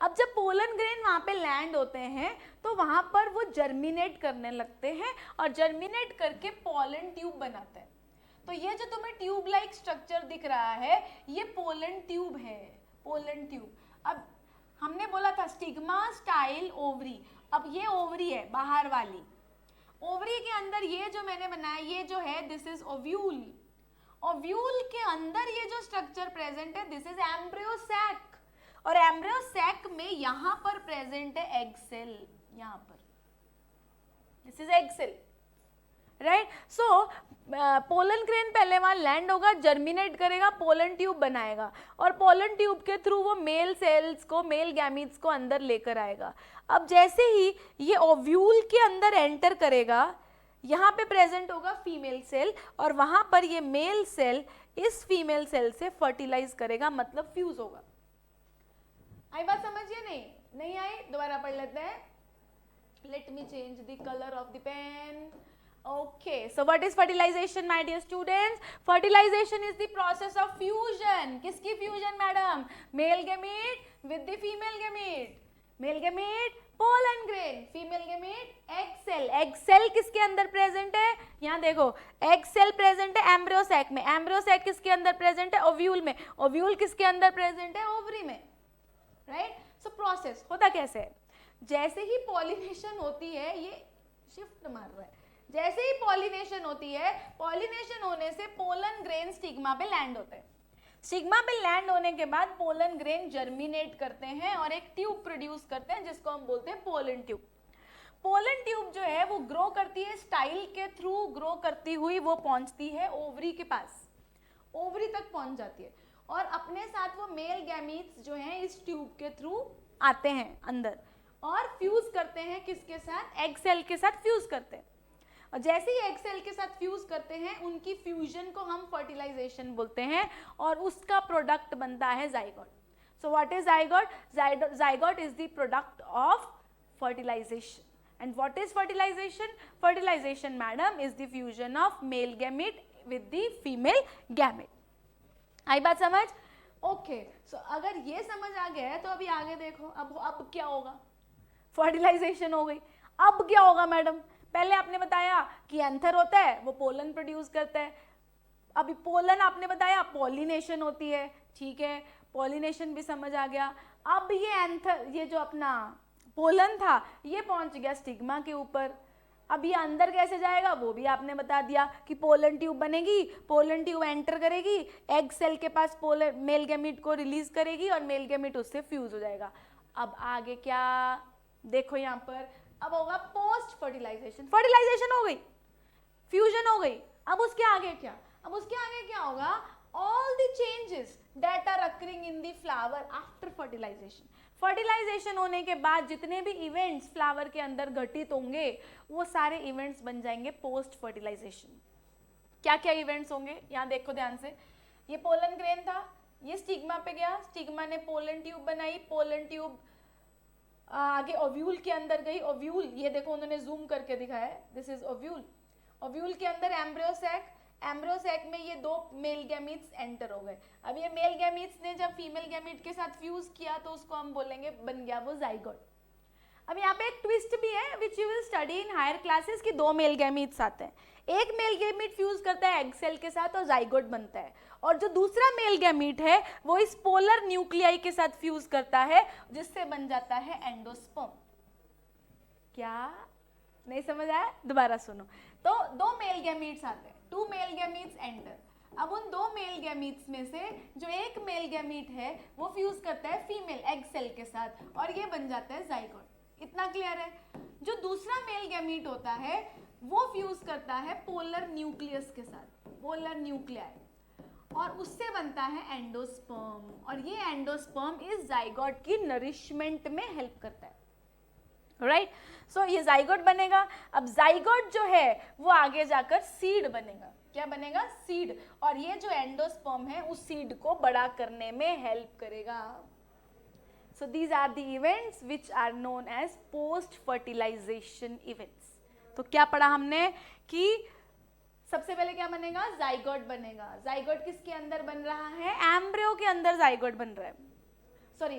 अब जब पोलन ग्रेन वहाँ पे लैंड होते हैं तो वहाँ पर वो जर्मिनेट करने लगते हैं और जर्मिनेट करके पोलन ट्यूब बनाते हैं। तो ये जो तुम्हें ट्यूब लाइक स्ट्रक्चर दिख रहा है ये पोलन ट्यूब है, पोलन ट्यूब। अब हमने बोला था स्टिग्मा स्टाइल ओवरी, अब ये ओवरी है बाहर वाली, ओवरी के अंदर ये जो मैंने बनाया ये जो है दिस इज ओव्यूल, ओव्यूल के अंदर ये जो स्ट्रक्चर प्रेजेंट है दिस इज एम्ब्रियो सैक, और एम्ब्रियो सैक में यहाँ पर प्रेजेंट है एग सेल, यहाँ पर this is egg cell, right. So pollen grain पहले वहां लैंड होगा, जर्मिनेट करेगा, पोलन ट्यूब बनाएगा, और पोलन ट्यूब के थ्रू वो मेल सेल्स को, मेल गैमीट्स को अंदर लेकर आएगा। अब जैसे ही ये ओव्यूल के अंदर एंटर करेगा, यहाँ पे प्रेजेंट होगा फीमेल सेल, और वहां पर ये मेल सेल इस फीमेल सेल से फर्टिलाइज करेगा, मतलब फ्यूज होगा। आई बात समझिए, नहीं आई, दोबारा पढ़ लेते हैं। Let me change the colour of the pen. Okay, so what is fertilization, my dear students? Fertilization is the process of fusion. किसकी fusion, madam? Male gamete with the female gamete. Male gamete pollen grain, female gamete egg cell. Egg cell किसके अंदर present है? यहाँ देखो, egg cell present है embryo sac में. Embryo sac किसके अंदर present है? Ovule में. Ovule किसके अंदर present है? Ovary में. Right? सो प्रोसेस होता कैसे है, जैसे ही पॉलिनेशन होती है, ये शिफ्ट मार रहा है, जैसे ही पॉलिनेशन होती है, पॉलिनेशन होने से पोलन ग्रेन स्टिग्मा पे लैंड होते हैं। स्टिग्मा पे लैंड होने के बाद पोलन ग्रेन जर्मिनेट करते हैं और एक ट्यूब प्रोड्यूस करते हैं जिसको हम बोलते हैं पोलन ट्यूब। पोलन ट्यूब जो है वो ग्रो करती है, स्टाइल के थ्रू ग्रो करती हुई वो पहुंचती है ओवरी के पास, ओवरी तक पहुंच जाती है और अपने साथ वो मेल गैमीट्स जो हैं इस ट्यूब के थ्रू आते हैं अंदर और फ्यूज करते हैं, किसके साथ, एग सेल के साथ फ्यूज करते हैं। और जैसे ही एग सेल के साथ फ्यूज करते हैं उनकी फ्यूजन को हम फर्टिलाइजेशन बोलते हैं और उसका प्रोडक्ट बनता है zygote. So what is zygote? Zygote is the product of fertilization. And what is fertilization? Fertilization, madam, is the fusion of male gamete with the female gamete. आई बात समझ? ओके, सो अगर ये समझ आ गया है तो अभी आगे देखो, अब क्या होगा? फर्टिलाइजेशन हो गई, अब क्या होगा मैडम? पहले आपने बताया कि एंथर होता है, वो पोलन प्रोड्यूस करता है। अभी पोलन आपने बताया पॉलिनेशन होती है, ठीक है, पॉलिनेशन भी समझ आ गया। अब ये एंथर, ये जो अपना पोलन था, ये पहुंच गया स्टिग्मा के ऊपर। अब ये अंदर कैसे जाएगा वो भी आपने बता दिया कि पोलन ट्यूब बनेगी, पोलन ट्यूब एंटर करेगी, एग सेल के पास पोलन मेल गैमीट को रिलीज करेगी और मेल गैमीट उससे फ्यूज हो जाएगा। अब आगे क्या देखो यहाँ पर, अब होगा पोस्ट फर्टिलाइजेशन। फर्टिलाइजेशन हो गई, फ्यूजन हो गई, अब उसके आगे क्या? अब उसके आगे क्या होगा? All the changes that are occurring in the flower after fertilization. Fertilization होने के बाद जितने भी इवेंट्स फ्लावर के अंदर घटित होंगे वो सारे इवेंट्स बन जाएंगे पोस्ट फर्टिलाइजेशन। क्या क्या इवेंट्स होंगे यहाँ देखो ध्यान से। ये पोलन ग्रेन था, ये स्टिग्मा पे गया, स्टिग्मा ने पोलन ट्यूब बनाई, पोलन ट्यूब आगे ओव्यूल के अंदर गई। ओव्यूल, ये देखो उन्होंने जूम करके दिखाया है, दिस इज ओव्यूल। ओव्यूल के अंदर एम्ब्रियोसैक, एम्ब्रियोसैक में ये दो मेल गैमीट्स एंटर हो गए। अब ये मेल गैमीट्स ने जब फीमेल गैमीट के साथ फ्यूज किया तो उसको हम बोलेंगे बन गया वो जाइगोट। अब यहाँ पे एक ट्विस्ट भी है which you will study in higher classes कि दो मेल गैमीट्स आते हैं, एक मेल गैमीट फ्यूज करता है एग सेल के साथ और जाइगोट बनता है, और जो दूसरा मेल गैमीट है वो इस पोलर न्यूक्लियाई के साथ फ्यूज करता है जिससे बन जाता है एंडोस्पर्म। क्या नहीं समझ आया? दोबारा सुनो। तो दो मेल गैमीट्स आते हैं, टू मेल गैमीट्स एंटर। अब उन दो मेल गैमीट्स में से जो एक मेल गैमीट है वो फ्यूज करता है फीमेल एग सेल के साथ और ये बन जाता है जाइगोट। इतना क्लियर है? जो दूसरा मेल गैमीट होता है वो फ्यूज करता है पोलर न्यूक्लियस के साथ, पोलर न्यूक्लियाई, और उससे बनता है एंडोस्पर्म, और ये एंडोस्पर्म इस जाइगोट की नरिशमेंट में हेल्प करता है। राइट, सो ये जाइगोट बनेगा। अब जाइगोट जो है वो आगे जाकर सीड बनेगा। क्या बनेगा? सीड। और ये जो एंडोस्पर्म है उस सीड को बड़ा करने में हेल्प करेगा। So these are the events which are known as post fertilization events. तो क्या पढ़ा हमने कि सबसे पहले क्या बनेगा? जाइगोट बनेगा। जाइगोट किसके अंदर बन रहा है? एम्ब्रियो के अंदर जाइगोट बन रहा है, सॉरी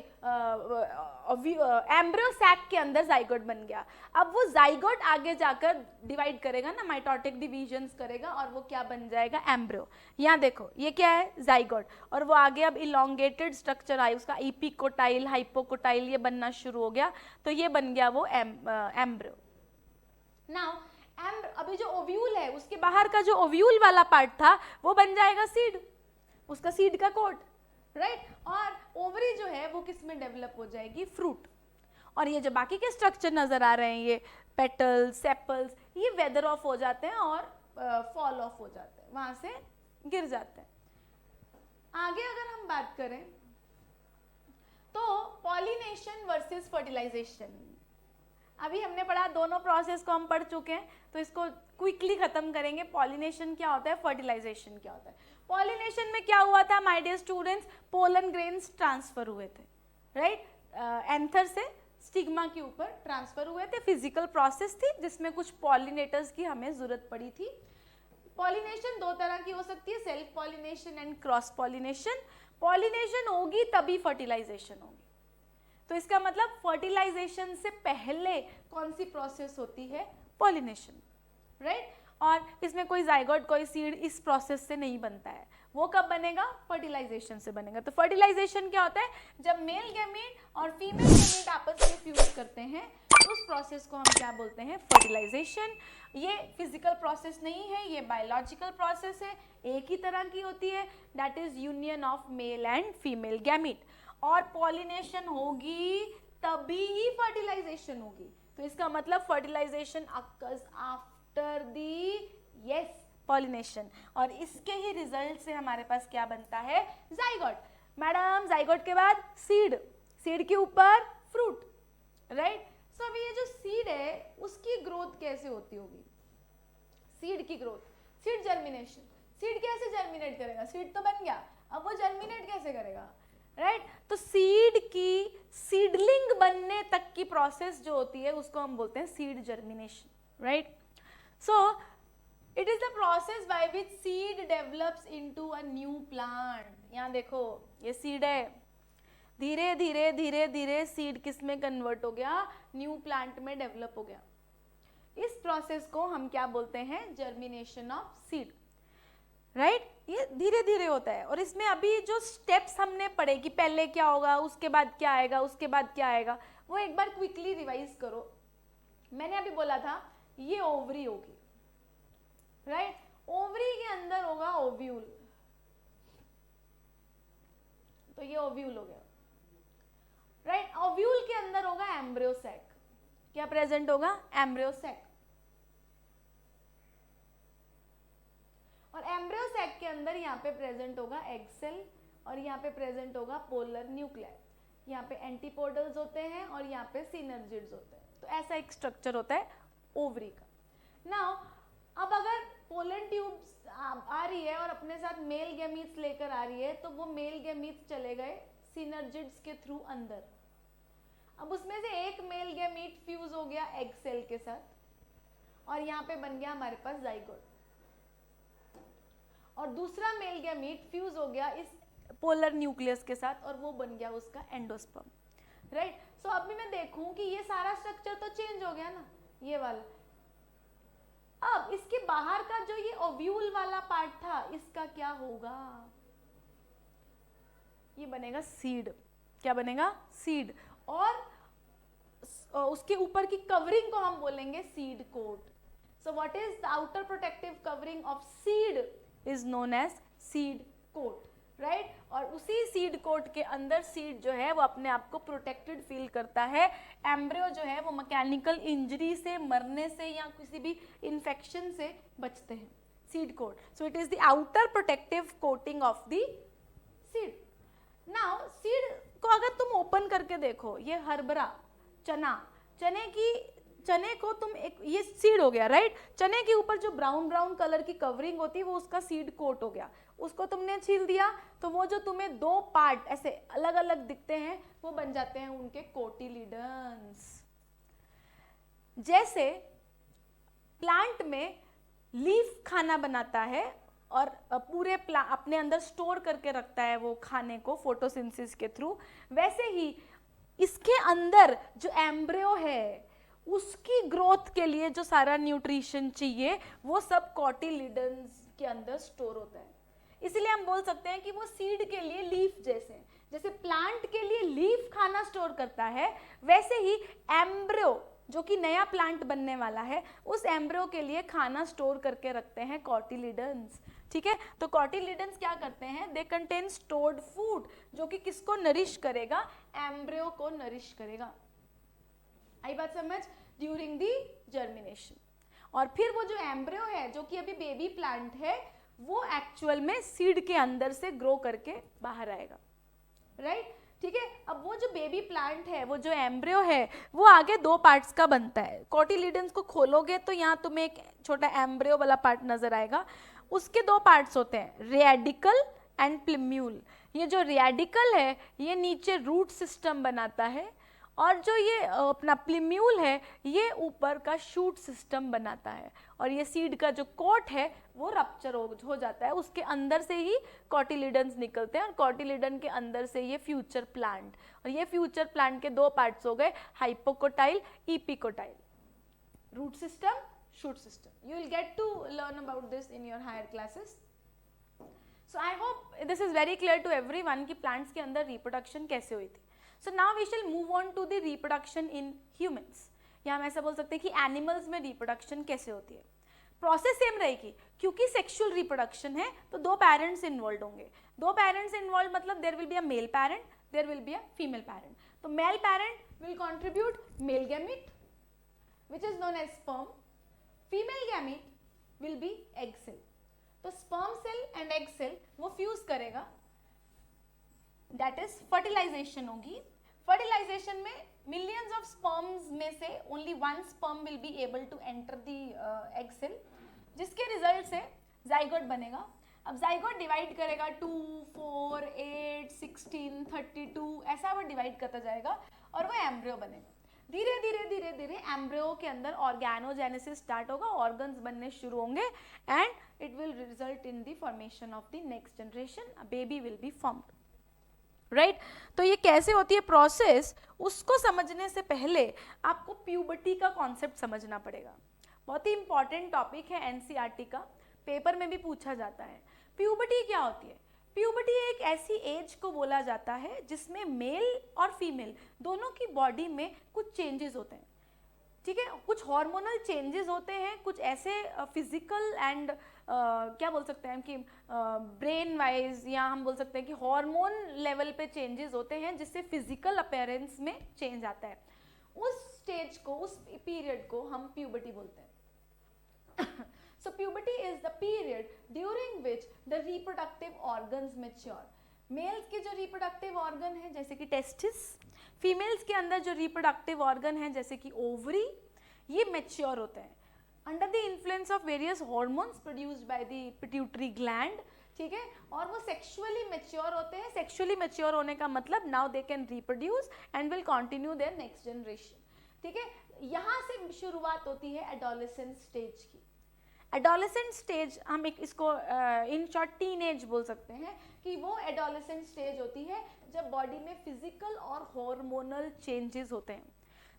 एम्ब्रियो सैक के अंदर जाइगोट बन गया। अब वो जाइगोट आगे जाकर डिवाइड करेगा ना, माइटोटिक डिवीजन्स करेगा और वो क्या बन जाएगा? एम्ब्रियो। यहाँ देखो ये क्या है? जाइगोट, और वो आगे अब इलोंगेटेड स्ट्रक्चर आई, उसका एपिकोटाइल, हाइपोकोटाइल ये बनना शुरू हो गया, तो ये बन गया वो एम्ब्रियो। नाउ अभी जो ओव्यूल है उसके बाहर का जो ओव्यूल वाला पार्ट था वो बन जाएगा सीड, उसका सीड का कोट, राइट। और ओवरी जो है वो किस में डेवलप हो जाएगी? फ्रूट। और ये जो बाकी के स्ट्रक्चर नजर आ रहे हैं, ये पेटल्स, सेपल्स, ये वेदर ऑफ हो जाते हैं और फॉल ऑफ हो जाते हैं, वहां से गिर जाते हैं। आगे अगर हम बात करें तो पॉलिनेशन वर्सेस फर्टिलाइजेशन, अभी हमने पढ़ा, दोनों प्रोसेस को हम पढ़ चुके हैं, तो इसको क्विकली खत्म करेंगे। पॉलिनेशन क्या होता है, फर्टिलाइजेशन क्या होता है। पॉलिनेशन में क्या हुआ था my dear students? Pollen grains transfer हुए थे, राइट, एंथर से स्टिग्मा के ऊपर ट्रांसफर हुए थे। फिजिकल प्रोसेस थी जिसमें कुछ पॉलिनेटर्स की हमें जरूरत पड़ी थी। पॉलिनेशन दो तरह की हो सकती है, self pollination and cross pollination. Pollination होगी तभी फर्टिलाइजेशन होगी, तो इसका मतलब फर्टिलाइजेशन से पहले कौन सी प्रोसेस होती है? Pollination, right. और इसमें कोई जाइगोट, कोई सीड इस प्रोसेस से नहीं बनता है, वो कब बनेगा? फर्टिलाइजेशन से बनेगा। तो फर्टिलाइजेशन क्या होता है? जब मेल गैमीट और फीमेल गैमीट आपस में फ्यूज करते हैं तो उस प्रोसेस को हम क्या बोलते हैं? फर्टिलाइजेशन। ये फिजिकल प्रोसेस नहीं है, ये बायोलॉजिकल प्रोसेस है, एक ही तरह की होती है, that is union of male and female gamete. और पॉलिनेशन होगी तभी ही फर्टिलाइजेशन होगी। तो इसका मतलब fertilization occurs after the yes pollination, और इसके ही रिजल्ट से हमारे पास क्या बनता है? जाइगोट। मैडम जाइगोट के बाद सीड, सीड के ऊपर फ्रूट, राइट। सो अभी ये जो सीड है उसकी ग्रोथ कैसे होती होगी? सीड की ग्रोथ, सीड जर्मिनेशन। सीड कैसे जर्मिनेट करेगा? सीड तो बन गया, अब वो जर्मिनेट कैसे करेगा? राइट। तो सीड की सीडलिंग बनने तक की प्रोसेस जो होती है उसको हम बोलते हैं seed germination, right. So it is the process by which seed develops into a new plant. यहाँ देखो ये सीड है, धीरे धीरे धीरे धीरे सीड किस में कन्वर्ट हो गया? न्यू प्लांट में डेवलप हो गया। इस प्रोसेस को हम क्या बोलते हैं? Germination of seed, right. ये धीरे धीरे होता है, और इसमें अभी जो स्टेप्स हमने पढ़े कि पहले क्या होगा, उसके बाद क्या आएगा, उसके बाद क्या आएगा, वो एक बार क्विकली रिवाइज करो। मैंने अभी बोला था ये ओवरी होगी, राइट। ओवरी के अंदर होगा ओव्यूल, तो ये ओव्यूल हो गया, राइट। ओव्यूल के अंदर होगा एम्ब्रियो सैक। क्या प्रेजेंट होगा? Embryo sac. और एम्ब्रियो सैक के अंदर यहाँ पे प्रेजेंट होगा एग सेल, और यहाँ पे प्रेजेंट होगा पोलर न्यूक्लियर। यहाँ पे एंटीपोडल्स होते हैं और यहाँ पे सिनर्जिड्स होते हैं। तो ऐसा एक स्ट्रक्चर होता है ओवरी का। नाउ अब अगर पोलन ट्यूब्स आ रही है और अपने साथ मेल गैमीट्स लेकर आ रही है, तो वो मेल गैमीट्स चले गए सिनर्जिड्स के थ्रू अंदर। अब उसमें से एक मेल गैमीट फ्यूज हो गया एग सेल के साथ, और यहाँ पे बन गया हमारे पास जाइगोट। और दूसरा मेल गैमीट फ्यूज हो गया इस पोलर न्यूक्लियस के साथ, और वो बन गया उसका एंडोस्पर्म, राइट। सो अभी मैं देखूं कि ये सारा स्ट्रक्चर तो चेंज हो गया ना, ये वाला। अब इसके बाहर का जो ये ओव्यूल वाला पार्ट था, इसका क्या होगा? ये बनेगा सीड। क्या बनेगा? सीड। और उसके ऊपर की कवरिंग को हम बोलेंगे seed coat. So what is the outer protective covering of seed is known as seed coat, right. और उसी सीड कोट के अंदर सीड जो है वो अपने आप को प्रोटेक्टेड फील करता है। एम्ब्रियो जो है वो मैकेनिकल इंजरी से, मरने से या किसी भी इन्फेक्शन से बचते हैं। Seed coat, so it is the outer protective coating of the seed. Now seed को अगर तुम ओपन करके देखो, ये हरभरा, चना, चने को तुम एक, ये सीड हो गया, राइट। चने के ऊपर जो ब्राउन ब्राउन कलर की कवरिंग होती है वो उसका सीड कोट हो गया। उसको तुमने छील दिया तो वो जो तुम्हें दो पार्ट ऐसे अलग अलग दिखते हैं वो बन जाते हैं उनके कोटिलिडन्स। जैसे प्लांट में लीफ खाना बनाता है और पूरे अपने अंदर स्टोर करके रखता है वो खाने को फोटोसिंथेसिस के थ्रू, वैसे ही इसके अंदर जो एम्ब्रियो है उसकी ग्रोथ के लिए जो सारा न्यूट्रिशन चाहिए वो सब कोटिलिडन्स के अंदर स्टोर होता है। इसलिए हम बोल सकते हैं कि वो सीड के लिए लीफ जैसे हैं। जैसे प्लांट के लिए लीफ खाना स्टोर करता है, वैसे ही एम्ब्रियो जो कि नया प्लांट बनने वाला है, उस एम्ब्रियो के लिए खाना स्टोर करके रखते हैं कोटिलिडन्स। ठीक है, तो कोटिलिडन्स क्या करते हैं? दे कंटेन स्टोर्ड फूड, जो कि किसको नरिश करेगा? एम्ब्रियो को नरिश करेगा। आई बात समझ? During the germination. और फिर वो जो एम्ब्रियो है जो कि अभी बेबी प्लांट है, वो एक्चुअल में सीड के अंदर से ग्रो करके बाहर आएगा, राइट। ठीक है, अब वो जो बेबी प्लांट है, वो जो एम्ब्रियो है, वो आगे दो पार्ट्स का बनता है। कोटिलिडन्स को खोलोगे तो यहाँ तुम्हें एक छोटा एम्ब्रियो वाला पार्ट नजर आएगा। उसके दो पार्ट्स होते हैं, रेडिकल एंड प्लिम्यूल। ये जो रेडिकल है ये नीचे रूट सिस्टम बनाता है, और जो ये अपना प्लिम्यूल है ये ऊपर का शूट सिस्टम बनाता है। और ये सीड का जो कोट है वो रप्चर हो जाता है, उसके अंदर से ही कोटिलिडन्स निकलते हैं, और कोटिलिडन के अंदर से ये फ्यूचर प्लांट। और ये फ्यूचर प्लांट के दो पार्ट्स हो गए, hypocotyl, epicotyl. Root system, shoot system. You will get to learn about this in your higher classes. So I hope this is very clear to everyone कि plants के अंदर reproduction कैसे हुई थी. So now we shall move on to the reproduction in humans, या हम ऐसा बोल सकते हैं कि एनिमल्स में रिप्रोडक्शन कैसे होती है. प्रोसेस सेम रहेगी क्योंकि सेक्सुअल रिप्रोडक्शन है तो दो पेरेंट्स इन्वॉल्व होंगे. दो पेरेंट्स इन्वॉल्व मतलब there will be a male parent, there will be a female parent. तो male parent will contribute male gamete which is known as sperm. Female gamete will be egg cell. तो sperm cell and egg cell वो fuse करेगा, that is fertilization होगी. fertilization में millions of sperms में से only one sperm will be able to enter the egg cell, जिसके result से zygote बनेगा. अब zygote डिवाइड करेगा 2, 4, 8, 16, 32 ऐसा वो डिवाइड करता जाएगा और वो एम्ब्रियो बनेगा. धीरे धीरे धीरे धीरे एम्ब्रियो के अंदर ऑर्गेनोजेनेसिस स्टार्ट होगा, ऑर्गन्स बनने शुरू होंगे and it will result in the formation of the next generation. A baby will be formed, right. तो ये कैसे होती है प्रोसेस, उसको समझने से पहले आपको प्यूबर्टी का कॉन्सेप्ट समझना पड़ेगा. बहुत ही इंपॉर्टेंट टॉपिक है, एनसीईआरटी का, पेपर में भी पूछा जाता है. प्यूबर्टी क्या होती है? प्यूबर्टी एक ऐसी एज को बोला जाता है जिसमें मेल और फीमेल दोनों की बॉडी में कुछ चेंजेस होते हैं. ठीक है, कुछ हार्मोनल चेंजेस होते हैं, कुछ ऐसे फिजिकल एंड क्या बोल सकते हैं कि ब्रेन वाइज, या हम बोल सकते हैं कि हार्मोन लेवल पे चेंजेस होते हैं जिससे फिजिकल अपीयरेंस में चेंज आता है. उस स्टेज को, उस पीरियड को हम प्यूबर्टी बोलते हैं. So puberty is the period during which the reproductive organs mature. Males के जो रिप्रोडक्टिव ऑर्गन है जैसे कि टेस्टिस, फीमेल्स के अंदर जो रिप्रोडक्टिव ऑर्गन है जैसे कि ओवरी, ये मेच्योर होते हैं under the influence of various hormones produced by the pituitary gland. ठीक है, और वो सेक्सुअली मेच्योर होते हैं. सेक्सुअली मेच्योर होने का मतलब now they can reproduce and will continue their next generation. ठीक है, यहाँ से शुरुआत होती है एडोलेसेंस स्टेज की. एडोलेसेंट स्टेज हम एक इसको इन शॉर्ट टीनेज बोल सकते हैं कि वो एडोलेसेंट स्टेज होती है जब बॉडी में फिजिकल और हार्मोनल चेंजेस होते हैं.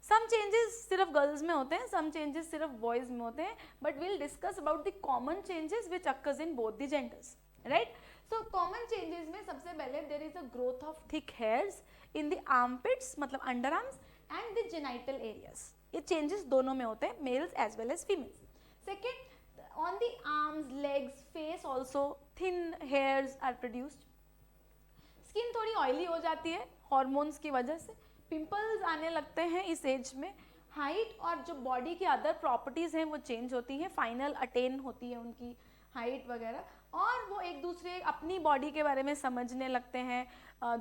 सम चेंजेस सिर्फ गर्ल्स में होते हैं, सम चेंजेस सिर्फ बॉयज में होते हैं, but we'll discuss about the common changes which occurs in both the genders, right. So common changes में सबसे पहले there is a growth of thick hairs in the armpits मतलब under arms and the genital areas. ये changes दोनों में होते हैं, males as well as females. Second, on the arms, legs, face also thin hairs are produced. Skin थोड़ी oily हो जाती है हॉर्मोन्स की वजह से, पिंपल्स आने लगते हैं इस एज में. हाइट और जो बॉडी की अदर प्रॉपर्टीज़ हैं वो चेंज होती हैं, फाइनल अटेन होती है उनकी हाइट वगैरह, और वो एक दूसरे अपनी बॉडी के बारे में समझने लगते हैं,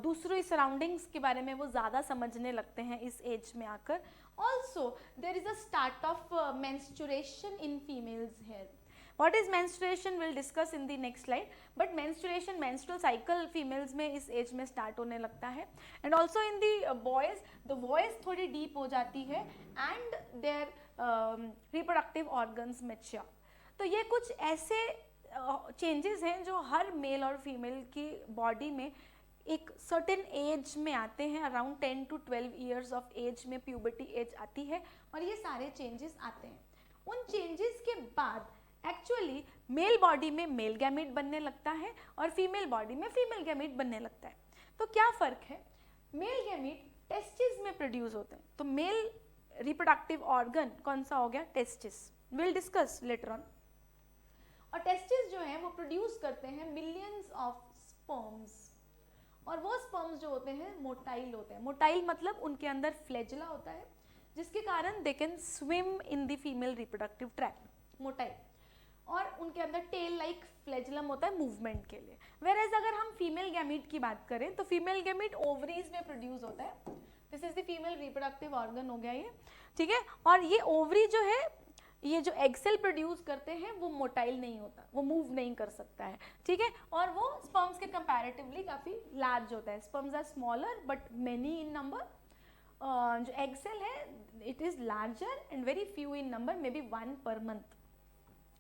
दूसरी सराउंडिंग्स के बारे में वो ज़्यादा समझने लगते हैं इस एज में आकर. Also there is a start of menstruation in females here. What is menstruation we'll discuss in the next slide, but menstruation, menstrual cycle females में इस age में start होने लगता है. And also in the boys, the voice थोड़ी deep हो जाती है and their reproductive organs mature. तो ये कुछ ऐसे changes हैं जो हर male और female की body में एक certain age में आते हैं. around 10 to 12 years of age में puberty age आती है और ये सारे changes आते हैं. उन changes के बाद एक्चुअली मेल बॉडी में मेल गैमीट बनने लगता है और फीमेल बॉडी में फीमेल गैमीट बनने लगता है. तो क्या फ़र्क है? मेल गैमीट टेस्टिस में प्रोड्यूस होते हैं. तो मेल रिप्रोडक्टिव ऑर्गन कौन सा हो गया? Testis. Will discuss later on. और टेस्टिस जो है वो प्रोड्यूस करते हैं मिलियंस ऑफ स्पर्म्स, और वो स्पर्म्स जो होते हैं मोटाइल होते हैं. मोटाइल मतलब उनके अंदर फ्लैजिला होता है जिसके कारण they can swim in the female reproductive tract. Motile, और उनके अंदर टेल लाइक फ्लैजिलम होता है मूवमेंट के लिए. वेरेज अगर हम फीमेल गैमीट की बात करें तो फीमेल गैमीट ओवरीज में प्रोड्यूस होता है. This is the female reproductive organ हो गया ये. ठीक है, और ये ओवरी जो है, ये जो एग सेल प्रोड्यूस करते हैं वो मोटाइल नहीं होता, वो मूव नहीं कर सकता है. ठीक है, और वो स्पर्म्स के कंपैरेटिवली काफ़ी लार्ज होता है. Sperms are smaller but many in number. जो एग सेल है it is larger and very few in number, may be 1 per month.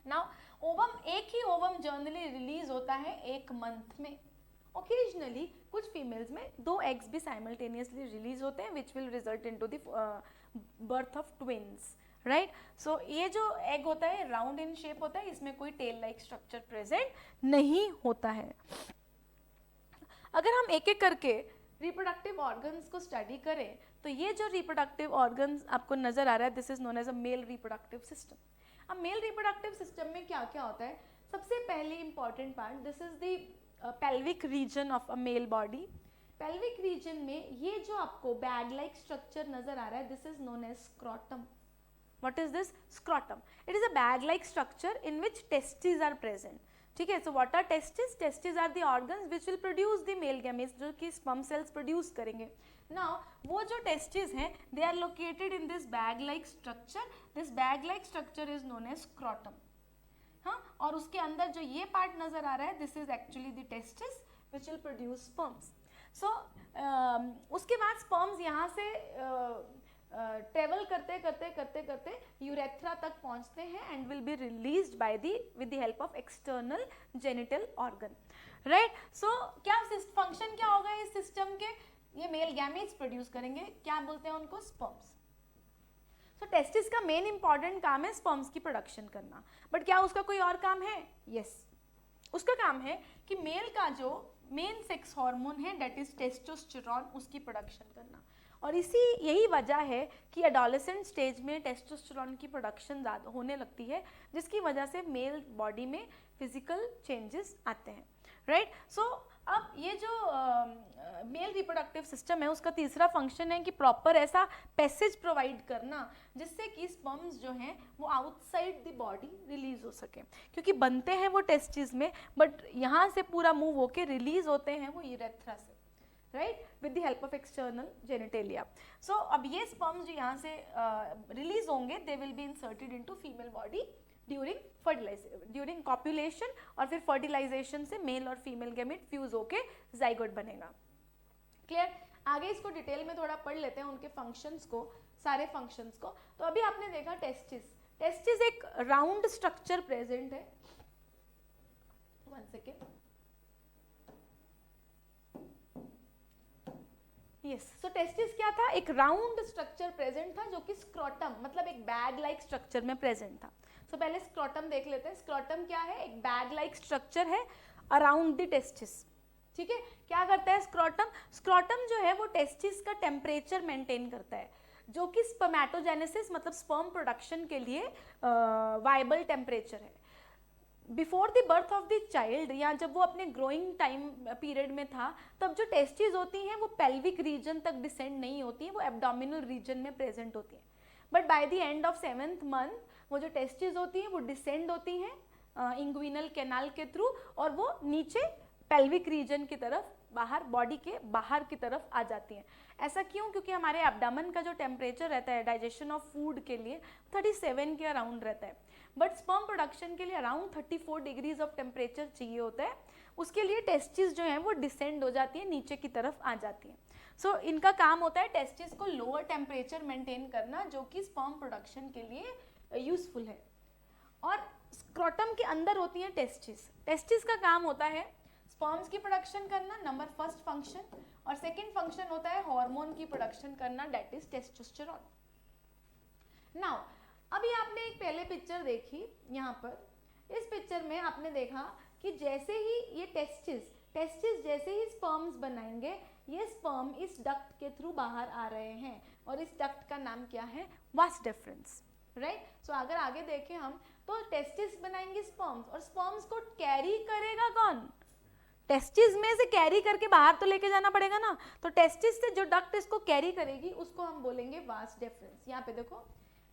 Now ovum, एक ही ओवम जनरली रिलीज होता है एक मंथ में. ओकेजनली कुछ फीमेल्स में 2 एग्स भी साइमल्टेनियसली रिलीज होते हैं which will result into the birth of twins, right. So ये जो एग होता है राउंड इन शेप होता है, इसमें कोई टेल लाइक स्ट्रक्चर प्रेजेंट नहीं होता है। अगर हम एक एक करके रिप्रोडक्टिव ऑर्गन्स को स्टडी करें तो ये जो रिप्रोडक्टिव ऑर्गन्स आपको नजर आ रहा है, this is known as a male reproductive system. अब मेल रिप्रोडक्टिव सिस्टम में क्या क्या होता है, सबसे पहले important part, this is the pelvic region of a male body. Pelvic region में ये जो आपको बैग लाइक स्ट्रक्चर नजर आ रहा है, this is known as scrotum. What is this? Scrotum. It is a bag-like structure in which testes are present. ठीक है, so what are testes? Testes are the organs which will produce the male gametes, जो कि sperm cells produce करेंगे। Now वो जो testes हैं, they are located in this bag-like structure. This bag-like structure is known as scrotum. हाँ, और उसके अंदर जो ये पार्ट नजर आ रहा है, this is actually the testis which will produce sperms. So उसके बाद sperms यहाँ से ट्रेवल करते करते करते करते यूरेथ्रा तक पहुंचते हैं and will be released by the with the help of external genital organ, right. So क्या फंक्शन क्या होगा इस सिस्टम के, ये मेल गैमेट्स प्रोड्यूस करेंगे, क्या बोलते हैं उनको, स्पर्म्स। सो टेस्टिस का मेन इंपॉर्टेंट काम है स्पर्म्स की प्रोडक्शन करना, बट क्या उसका कोई और काम है, यस उसका काम है कि मेल का जो मेन सेक्स हार्मोन है दैट इज टेस्टोस्टेरोन, उसकी प्रोडक्शन करना। और यही वजह है कि एडोलेसेंट स्टेज में टेस्टोस्टेरोन की प्रोडक्शन ज़्यादा होने लगती है, जिसकी वजह से मेल बॉडी में फिजिकल चेंजेस आते हैं, राइट। सो अब ये जो मेल रिप्रोडक्टिव सिस्टम है उसका तीसरा फंक्शन है कि प्रॉपर ऐसा पैसेज प्रोवाइड करना जिससे कि स्पर्म्स जो हैं वो आउटसाइड द बॉडी रिलीज हो सके, क्योंकि बनते हैं वो टेस्टिस में बट यहाँ से पूरा मूव होके रिलीज होते हैं वो यूरेथ्रा से, right, with the help of external genitalia. So अब ये स्पर्म्स जो यहाँ से रिलीज होंगे they will be inserted into female body during copulation, और फिर फर्टिलाइजेशन से मेल और फीमेल गैमेट फ्यूज होके जाइगोट बनेगा। क्लियर, आगे इसको डिटेल में थोड़ा पढ़ लेते हैं उनके फंक्शंस को, सारे फंक्शंस को। तो अभी आपने देखा टेस्टिस एक राउंड स्ट्रक्चर प्रेजेंट है, वन सेकेंड, यस। सो टेस्टिस क्या था, एक राउंड स्ट्रक्चर प्रेजेंट था जो कि स्क्रॉटम मतलब एक बैग लाइक स्ट्रक्चर में प्रेजेंट था। सो पहले स्क्रॉटम देख लेते हैं। स्क्रॉटम क्या है, एक बैग लाइक स्ट्रक्चर है अराउंड द टेस्टिस, ठीक है। क्या करता है स्क्रॉटम, स्क्रॉटम जो है वो टेस्टिस का टेम्परेचर मेंटेन करता है, जो कि स्पर्मेटोजेनेसिस मतलब स्पर्म प्रोडक्शन के लिए वायबल टेम्परेचर है। Before the birth of the child, या जब वो अपने ग्रोइंग टाइम पीरियड में था, तब जो टेस्टिस होती हैं वो पेल्विक रीजन तक डिसेंड नहीं होती हैं, वो एब्डोमिनल रीजन में प्रेजेंट होती हैं। But by the end of 7th month वो जो टेस्टिस होती हैं वो डिसेंड होती हैं इंग्विनल कैनाल के थ्रू, और वो नीचे पेल्विक रीजन की तरफ बाहर, बॉडी के बाहर की तरफ आ जाती हैं। ऐसा क्यों, क्योंकि हमारे एब्डोमेन का जो टेम्परेचर रहता है डाइजेशन ऑफ फूड के लिए 37 के अराउंड रहता है, बट स्पर्म प्रोडक्शन के लिए अराउंड 34 डिग्रीज ऑफ टेम्परेचर चाहिए होता है। उसके लिए टेस्टिस जो है वो डिसेंड हो जाती है, नीचे की तरफ आ जाती है। सो इनका काम होता है टेस्टिस को लोअर टेम्परेचर मेंटेन करना, जो कि स्पर्म प्रोडक्शन के लिए यूजफुल है। और स्क्रॉटम के अंदर होती है टेस्टिस। टेस्टिस का काम होता है स्पर्म्स की प्रोडक्शन करना, नंबर फर्स्ट फंक्शन, और सेकंड फंक्शन होता है हार्मोन की प्रोडक्शन करना, दैट इज टेस्टोस्टेरोन। नाउ अभी आपने एक पहले पिक्चर देखी, यहाँ पर इस पिक्चर में आपने देखा कि जैसे ही ये टेस्टिस जैसे ही स्पर्म्स बनाएंगे, ये स्पर्म इस डक्ट के थ्रू बाहर आ रहे हैं, और इस डक्ट का नाम क्या है, वास डिफरेंस, राइट। सो अगर आगे देखें हम तो टेस्टिस बनाएंगे स्पर्म्स, और स्पर्म्स को कैरी करेगा कौन, टेस्टिस में से कैरी करके बाहर तो लेके जाना पड़ेगा ना, तो टेस्टिस से जो डक्ट इसको कैरी करेगी उसको हम बोलेंगे वास डिफरेंस। यहाँ पे देखो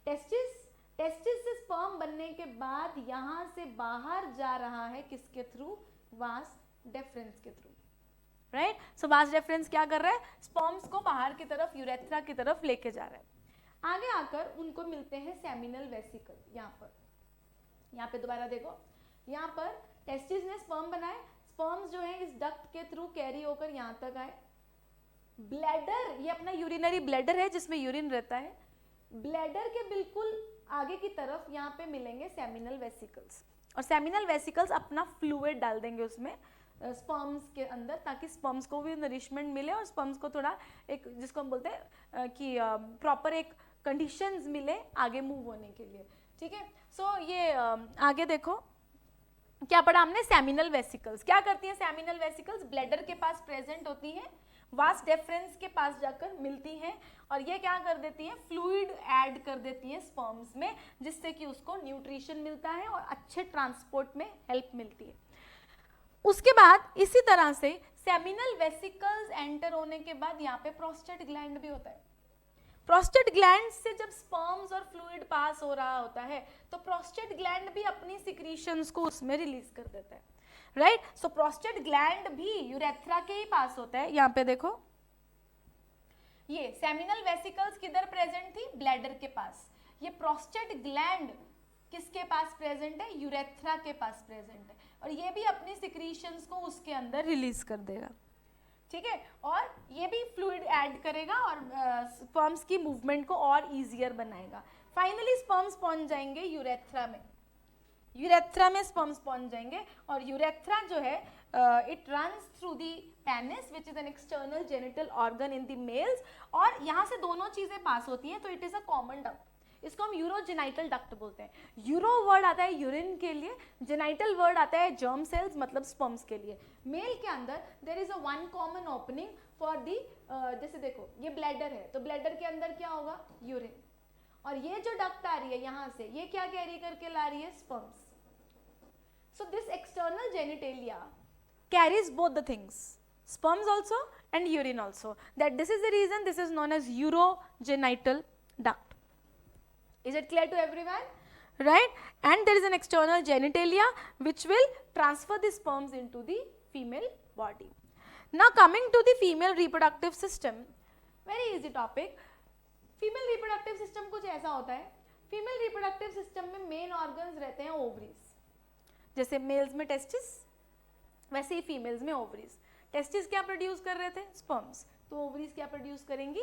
टेस्टिस से स्पर्म बनने के बाद यहाँ से बाहर जा रहा है किसके थ्रू, वास डिफरेंस के थ्रू, राइट। सो वास डिफरेंस क्या कर रहा है, स्पर्म्स को बाहर की तरफ यूरेथ्रा की तरफ लेके जा रहा है। आगे आकर उनको मिलते हैं सेमिनल वेसिकल। यहाँ पे दोबारा देखो, यहाँ पर टेस्टिस ने स्पर्म बनाए, स्पर्म्स जो है इस डक्ट के थ्रू कैरी होकर यहाँ तक आए। ब्लैडर, ये अपना यूरिनरी ब्लैडर है जिसमें यूरिन रहता है, ब्लैडर के बिल्कुल आगे की तरफ यहाँ पे मिलेंगे सेमिनल वेसिकल्स, और सेमिनल वेसिकल्स अपना फ्लूइड डाल देंगे उसमें स्पर्म्स के अंदर, ताकि स्पर्म्स को भी नरिशमेंट मिले और स्पर्म्स को थोड़ा एक, जिसको हम बोलते हैं कि प्रॉपर एक कंडीशंस मिले आगे मूव होने के लिए, ठीक है। सो ये आगे देखो क्या पढ़ा हमने, सेमिनल वेसिकल्स। क्या करती हैं सेमिनल वेसिकल्स, ब्लैडर के पास प्रेजेंट होती हैं, वास डेफरेंस के पास जाकर मिलती हैं और ये क्या कर देती हैं, फ्लूइड ऐड कर देती हैं स्पर्म्स में, जिससे कि उसको न्यूट्रिशन मिलता है और अच्छे ट्रांसपोर्ट में हेल्प मिलती है। उसके बाद इसी तरह से सेमिनल वेसिकल्स एंटर होने के बाद यहाँ पे प्रोस्टेट ग्लैंड भी होता है। प्रोस्टेट ग्लैंड से जब स्पर्म्स और फ्लूइड पास हो रहा होता है तो प्रोस्टेट ग्लैंड भी अपनी सिक्रीशंस को उसमें रिलीज कर देता है, राइट। सो प्रोस्टेट ग्लैंड भी यूरेथ्रा के ही पास होता है। यहाँ पे देखो ये सेमिनल वेसिकल्स किधर प्रेजेंट थी, ब्लैडर के पास। ये प्रोस्टेट ग्लैंड किसके पास प्रेजेंट है, यूरेथ्रा के पास प्रेजेंट है और ये भी अपनी सिक्रीशंस को उसके अंदर रिलीज कर देगा, ठीक है। और ये भी फ्लूइड ऐड करेगा और स्पर्म्स की मूवमेंट को और इजियर बनाएगा। फाइनली स्पर्म्स पहुंच जाएंगे यूरेथ्रा में, यूरेथ्रा में स्पर्म्स पहुंच जाएंगे और यूरेथ्रा जो है it runs through the penis which is an external genital organ in the mails और यहाँ से दोनों चीजें पास होती हैं तो it is a common duct. इसको हम यूरोजेनाइटल डक्ट बोलते हैं। यूरो वर्ड आता है यूरिन के लिए, जेनाइटल वर्ड आता है जर्म सेल्स मतलब स्पर्म्स के लिए। मेल के अंदर there is a one common opening for the, जैसे देखो ये ब्लैडर है तो ब्लैडर के अंदर क्या होगा, यूरिन, और ये जो डक्ट आ रही है यहाँ से ये क्या कैरी करके ला रही है, sperms. So this external genitalia carries both the things, sperms also and urine also. That this is the reason this is known as urogenital duct. Is it clear to everyone? Right? And there is an external genitalia which will transfer the sperms into the female body. Now coming to the female reproductive system, very easy topic. Female reproductive system कुछ ऐसा होता है, female reproductive system में main organs रहते हैं ovaries. जैसे males में testis, वैसे ही फीमेल्स में ओवरीज। टेस्टिस क्या प्रोड्यूस कर रहे थे, स्पर्म्स, तो ओवरीज क्या प्रोड्यूस करेंगी,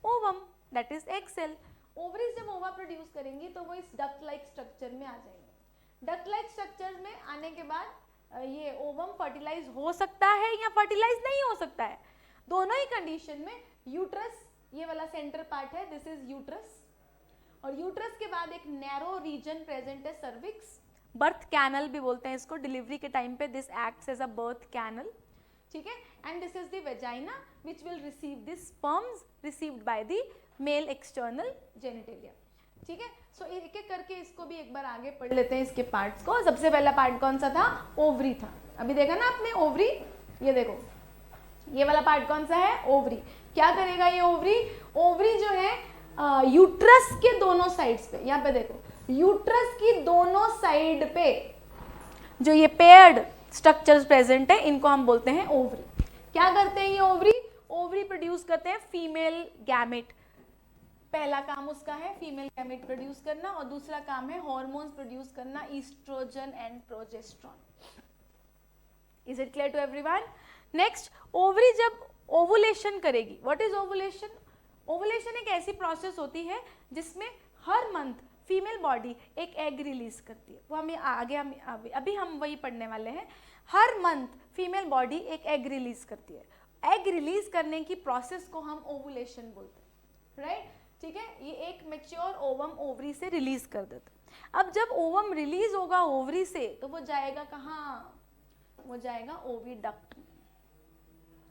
ovum, that is egg cell. Ovaries जब ओवा प्रोड्यूस करेंगी तो वो इस डक्ट लाइक स्ट्रक्चर में आ जाएंगे। डक्ट लाइक स्ट्रक्चर में आने के बाद ये ओवम फर्टिलाइज हो सकता है या फर्टिलाइज नहीं हो सकता है, दोनों ही कंडीशन में। यूट्रस, ये वाला सेंटर पार्ट है, दिस इज यूट्रस, और यूट्रस के बाद एक नैरो रीजन प्रेजेंट है, सर्विक्स, बर्थ कैनल भी बोलते हैं इसको। डिलीवरी के टाइम पे this acts as a birth canal, ठीक है। And this is the vagina which will receive the sperms received by the male external genitalia, ठीक है। सो एक एक करके इसको भी एक बार आगे पढ़ लेते हैं, इसके पार्ट्स को। सबसे पहला पार्ट कौन सा था, ओवरी था। अभी देखा ना आपने ओवरी, ये देखो ये वाला पार्ट कौन सा है, ओवरी। क्या करेगा ये ओवरी, ओवरी जो है यूट्रस के दोनों साइड्स पे, यहाँ पे देखो यूट्रस की दोनों साइड पे जो ये पेयर्ड स्ट्रक्चर्स प्रेजेंट है इनको हम बोलते हैं ओवरी। क्या करते हैं ये ओवरी, ओवरी प्रोड्यूस करते हैं फीमेल गैमेट। पहला काम उसका है फीमेल गैमेट प्रोड्यूस करना और दूसरा काम है हार्मोन्स प्रोड्यूस करना, oestrogen and progesterone. Is it clear to everyone? Next, ovary जब ओवुलेशन करेगी, व्हाट इज ओवुलेशन? ओवुलेशन एक ऐसी प्रोसेस होती है जिसमें हर मंथ फीमेल बॉडी एक एग रिलीज करती है। वो हमें आगे अभी हम वही पढ़ने वाले हैं। हर मंथ फीमेल बॉडी एक एग रिलीज करती है। एग रिलीज करने की प्रोसेस को हम ओवुलेशन बोलते हैं, राइट? ठीक है, ये एक मैच्योर ओवम ओवरी से रिलीज कर देता है। अब जब ओवम रिलीज होगा ओवरी से तो वो जाएगा कहाँ? वो जाएगा oviduct.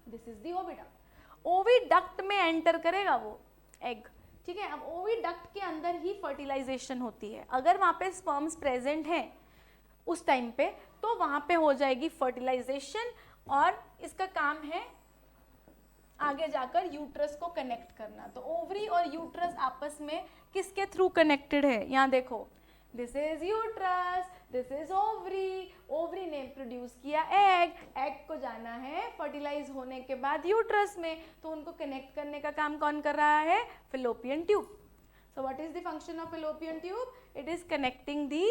This is the oviduct. Oviduct में एंटर करेगा वो एग, ठीक है। अब ओविडक्ट के अंदर ही फर्टिलाइजेशन होती है। अगर वहां पे स्पर्म्स प्रेजेंट हैं उस टाइम पे तो वहां पे हो जाएगी फर्टिलाइजेशन और इसका काम है आगे जाकर यूट्रस को कनेक्ट करना। तो ओवरी और यूट्रस आपस में किसके थ्रू कनेक्टेड है? यहाँ देखो, this is uterus, this is ovary. Ovary ने प्रोड्यूस किया एग, एग को जाना है फर्टिलाइज होने के बाद यूट्रस में, तो उनको कनेक्ट करने का काम कौन कर रहा है? Fallopian tube. So what is the function of fallopian tube? It is connecting the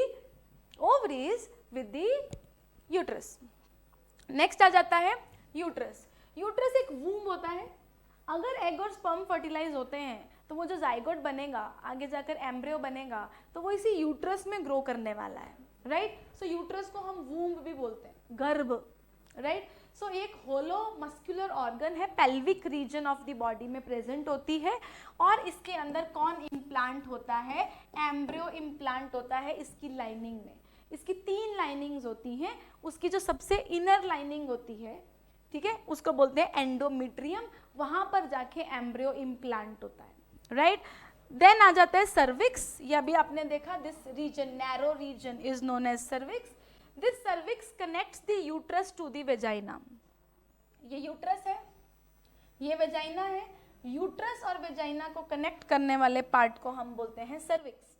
ovaries with the uterus. Next आ जाता है यूट्रस। यूट्रस एक वूम्ब होता है। अगर एग और स्पर्म फर्टिलाइज होते हैं तो वो जो जाइगोट बनेगा, आगे जाकर एम्ब्रियो बनेगा, तो वो इसी यूट्रस में ग्रो करने वाला है, राइट? सो यूट्रस को हम वूम्ब भी बोलते हैं, गर्भ, राइट? सो एक होलो मस्कुलर ऑर्गन है, pelvic region of the body में प्रेजेंट होती है, और इसके अंदर कौन इम्प्लांट होता है, एम्ब्रियो इम्प्लांट होता है इसकी लाइनिंग में। इसकी 3 लाइनिंग्स होती हैं, उसकी जो सबसे इनर लाइनिंग होती है, ठीक है, उसको बोलते हैं एंडोमेट्रियम, वहां पर जाके एम्ब्रियो इम्प्लांट होता है, राइट। देन आ जाता है सर्विक्स, ये अभी आपने देखा, this region, narrow region is known as cervix. This cervix connects the uterus to the vagina. ये यूट्रस है, ये वेजाइना है, यूट्रस और वेजाइना को कनेक्ट करने वाले पार्ट को हम बोलते हैं cervix.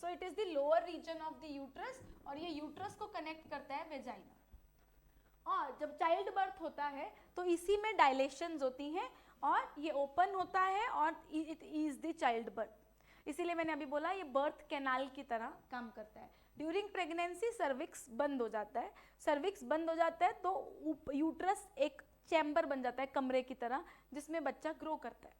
So it is the lower region of the uterus, और ये यूट्रस को कनेक्ट करता है वेजाइना। और जब चाइल्ड बर्थ होता है तो इसी में डायलेशंस होती हैं, और ये ओपन होता है, और it is the child birth. इसीलिए मैंने अभी बोला ये बर्थ कैनाल की तरह काम करता है। ड्यूरिंग प्रेगनेंसी सर्विक्स बंद हो जाता है, सर्विक्स बंद हो जाता है तो यूट्रस एक चैम्बर बन जाता है कमरे की तरह, जिसमें बच्चा ग्रो करता है।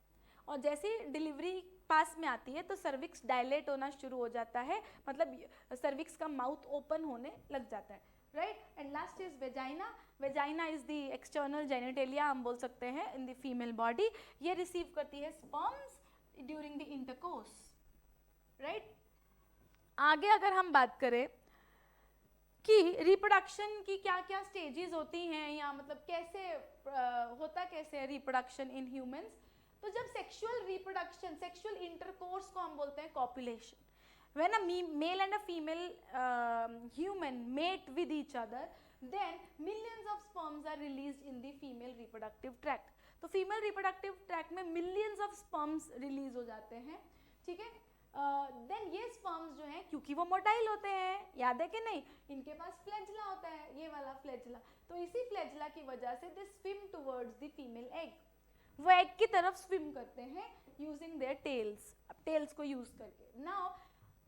और जैसे ही डिलीवरी पास में आती है तो सर्विक्स डायलेट होना शुरू हो जाता है, मतलब सर्विक्स का माउथ ओपन होने लग जाता है, right. And last is vagina. Vagina is the external genitalia, हम बोल सकते हैं, इन द फीमेल बॉडी। ये रिसीव करती है sperms during the intercourse, right. आगे अगर हम बात करें कि रिप्रोडक्शन की क्या क्या स्टेजेस होती हैं, या मतलब कैसे होता कैसे है रिप्रोडक्शन इन ह्यूमंस, तो जब सेक्सुअल रिप्रोडक्शन, सेक्सुअल इंटरकोर्स को हम बोलते हैं copulation. When a male and a female human mate with each other, then millions of sperms are released in the female reproductive tract. तो फीमेल रिप्रोडक्टिव ट्रैक्ट में millions of sperms release हो जाते हैं, ठीक है। देन ये sperms जो हैं, क्योंकि वो मोटाइल होते हैं, याद है कि नहीं, इनके पास फ्लैजिला होता है, ये वाला फ्लैजिला, तो इसी फ्लैजिला की वजह से they swim towards the female egg, वो एग की तरफ स्विम करते हैं यूजिंग देयर टेल्स, टेल्स को यूज करके। Now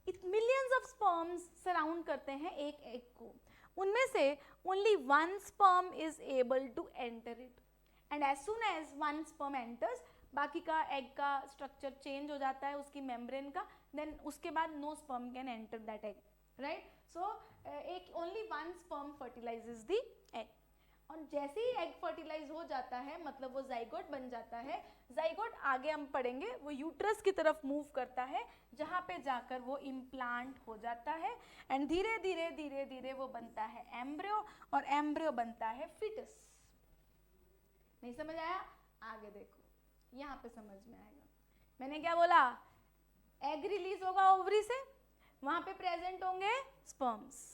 millions of sperms surround करते हैं एक एग को, उनमें से only one sperm is able to enter it, and as soon as one sperm enters, बाकी का एग का स्ट्रक्चर चेंज हो जाता है उसकी मेम्ब्रेन का, देन उसके बाद no sperm can enter that egg, right. So एक only one sperm fertilizes the egg, और जैसे ही एग फर्टिलाइज हो जाता है, मतलब वो जाइगोट बन जाता है, जाइगोट आगे हम पढ़ेंगे, वो यूट्रस की तरफ मूव करता है, जहाँ पे जाकर वो इम्प्लांट हो जाता है, एंड धीरे धीरे धीरे धीरे वो बनता है एम्ब्रियो, और एम्ब्रियो बनता है फिटस। नहीं समझ आया? आगे देखो, यहाँ पे समझ में आएगा। मैंने क्या बोला, एग रिलीज होगा ओवरी से, वहां पे प्रेजेंट होंगे स्पर्म्स।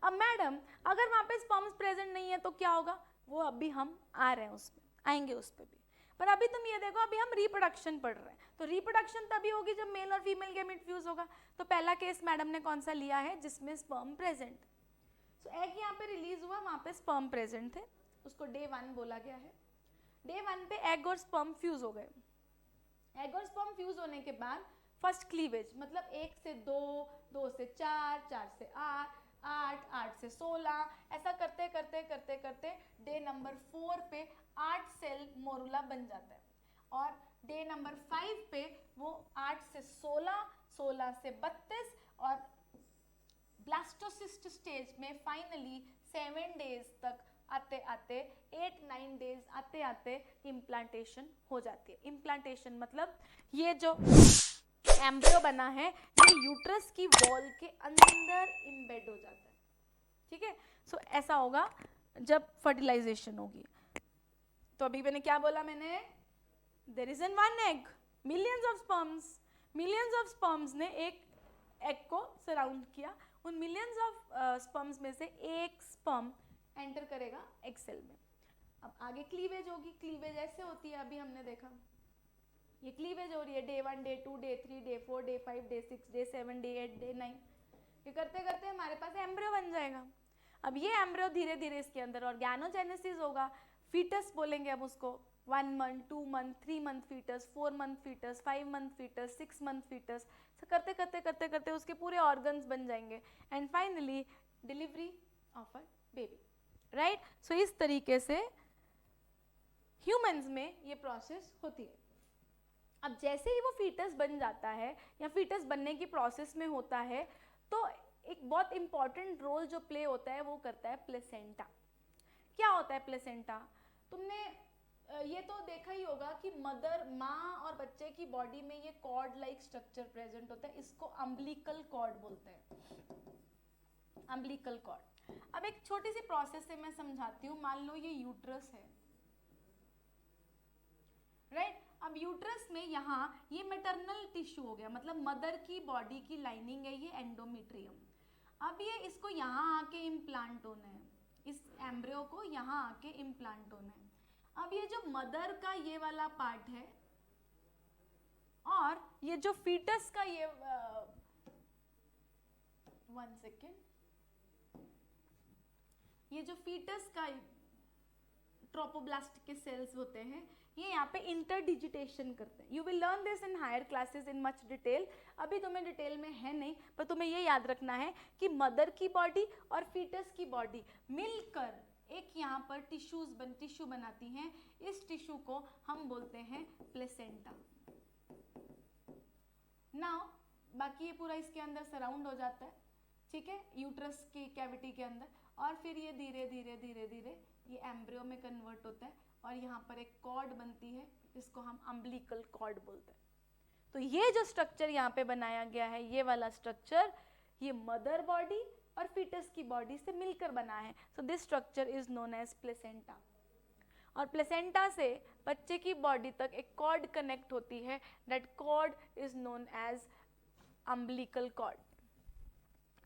अब मैडम अगर वहां पे स्पर्म्स प्रेजेंट नहीं है तो क्या होगा, वो अभी हम आ रहे हैं, उसमें आएंगे उस पर भी, पर अभी तुम ये देखो, अभी हम रिप्रोडक्शन पढ़ रहे हैं, तो रिप्रोडक्शन तभी होगी जब मेल और फीमेल गैमेट फ्यूज होगा। तो पहला केस मैडम ने कौन सा लिया है, जिसमें स्पर्म प्रेजेंट, सो एग यहाँ पे रिलीज हुआ, वहां पे स्पर्म प्रेजेंट थे, उसको डे 1 बोला गया है। डे 1 पे एग और स्पर्म फ्यूज हो गए, एग और स्पर्म फ्यूज होने के बाद फर्स्ट क्लीवेज, मतलब 1 से 2, 2 से 4, 4 से 8, 8 से 16, ऐसा करते करते करते करते डे नंबर 4 पे 8 सेल मोरुला बन जाता है, और डे नंबर 5 पे वो 8 से 16, 16 से 32, और ब्लास्टोसिस्ट स्टेज में फाइनली 7 डेज तक आते आते 8-9 डेज आते आते इम्प्लांटेशन हो जाती है। इम्प्लांटेशन मतलब ये जो एम्ब्रियो बना है ये यूट्रस की वॉल के अंदर इम्बेड हो जाता है, ठीक है। सो ऐसा होगा जब फर्टिलाइजेशन होगी। तो अभी मैंने क्या बोला, मैंने there is an one egg, millions of sperms ने एक एग को सराउंड किया, उन मिलियंस ऑफ स्पर्म्स में से एक स्पर्म एंटर करेगा एग सेल में। अब आगे क्लीवेज होगी, क्लीवेज ऐसे होती है, अभी हमने देखा ये क्लीवेज हो रही है, day 1, day 2, day 3, day 4, day 5, day 6, day 7, day 8, day 9, ये करते करते हमारे पास एम्ब्रियो बन जाएगा। अब ये एम्ब्रियो धीरे धीरे इसके अंदर ऑर्गेनोजेनेसिस होगा, फीटस बोलेंगे अब उसको, 1 month, 2 month, 3 month foetus, 4 month foetus, 5 month foetus, 6 month foetus, करते करते करते करते उसके पूरे ऑर्गन्स बन जाएंगे, and finally delivery of a baby, right. So इस तरीके से ह्यूमंस में ये प्रोसेस होती है। अब जैसे ही वो फीटस बन जाता है या फीटस बनने की प्रोसेस में होता है, तो एक बहुत इंपॉर्टेंट रोल जो प्ले होता है वो करता है प्लेसेंटा। क्या होता है प्लेसेंटा? तुमने ये तो देखा ही होगा कि मदर, माँ और बच्चे की बॉडी में ये कॉर्ड लाइक स्ट्रक्चर प्रेजेंट होता है, इसको अम्बिलिकल कॉर्ड बोलते हैं, अम्बिलिकल कॉर्ड। अब एक छोटी सी प्रोसेस से मैं समझाती हूँ। मान लो ये यूट्रस है, राइट? अब यूट्रस में यहाँ ये मैटरनल टिश्यू हो गया, मतलब मदर की बॉडी की लाइनिंग है ये एंडोमेट्रियम। अब ये इसको यहाँ आके इम्प्लांट होना है, इस एम्ब्रियो को यहाँ आके इम्प्लांट होना है। अब ये जो मदर का ये वाला पार्ट है और ये जो फीटस का ये 1 सेकेंड, ये जो फीटस का ट्रोपोब्लास्ट के सेल्स होते हैं ये यहाँ पे इंटरडिजिटेशन करते हैं। You will learn this in higher classes in much detail, अभी तुम्हें डिटेल में है नहीं, पर तुम्हें ये याद रखना है कि मदर की बॉडी और फीटस की बॉडी मिलकर एक यहाँ पर टिश्यू बनाती हैं। इस टिश्यू को हम बोलते हैं प्लेसेंटा। नाउ बाकी ये पूरा इसके अंदर सराउंड हो जाता है, ठीक है, यूट्रस की कैविटी के अंदर, और फिर ये धीरे धीरे धीरे धीरे ये एम्ब्रियो में कन्वर्ट होता है और यहाँ पर एक कॉर्ड बनती है, इसको हम अम्बिलिकल कॉर्ड बोलते हैं। तो ये जो स्ट्रक्चर यहाँ पे बनाया गया है, ये वाला स्ट्रक्चर, ये मदर बॉडी और फीटस की बॉडी से मिलकर बना है। So this structure is known as placenta. और प्लेसेंटा से बच्चे की बॉडी तक एक कॉर्ड कनेक्ट होती है, that cord is known as umbilical cord.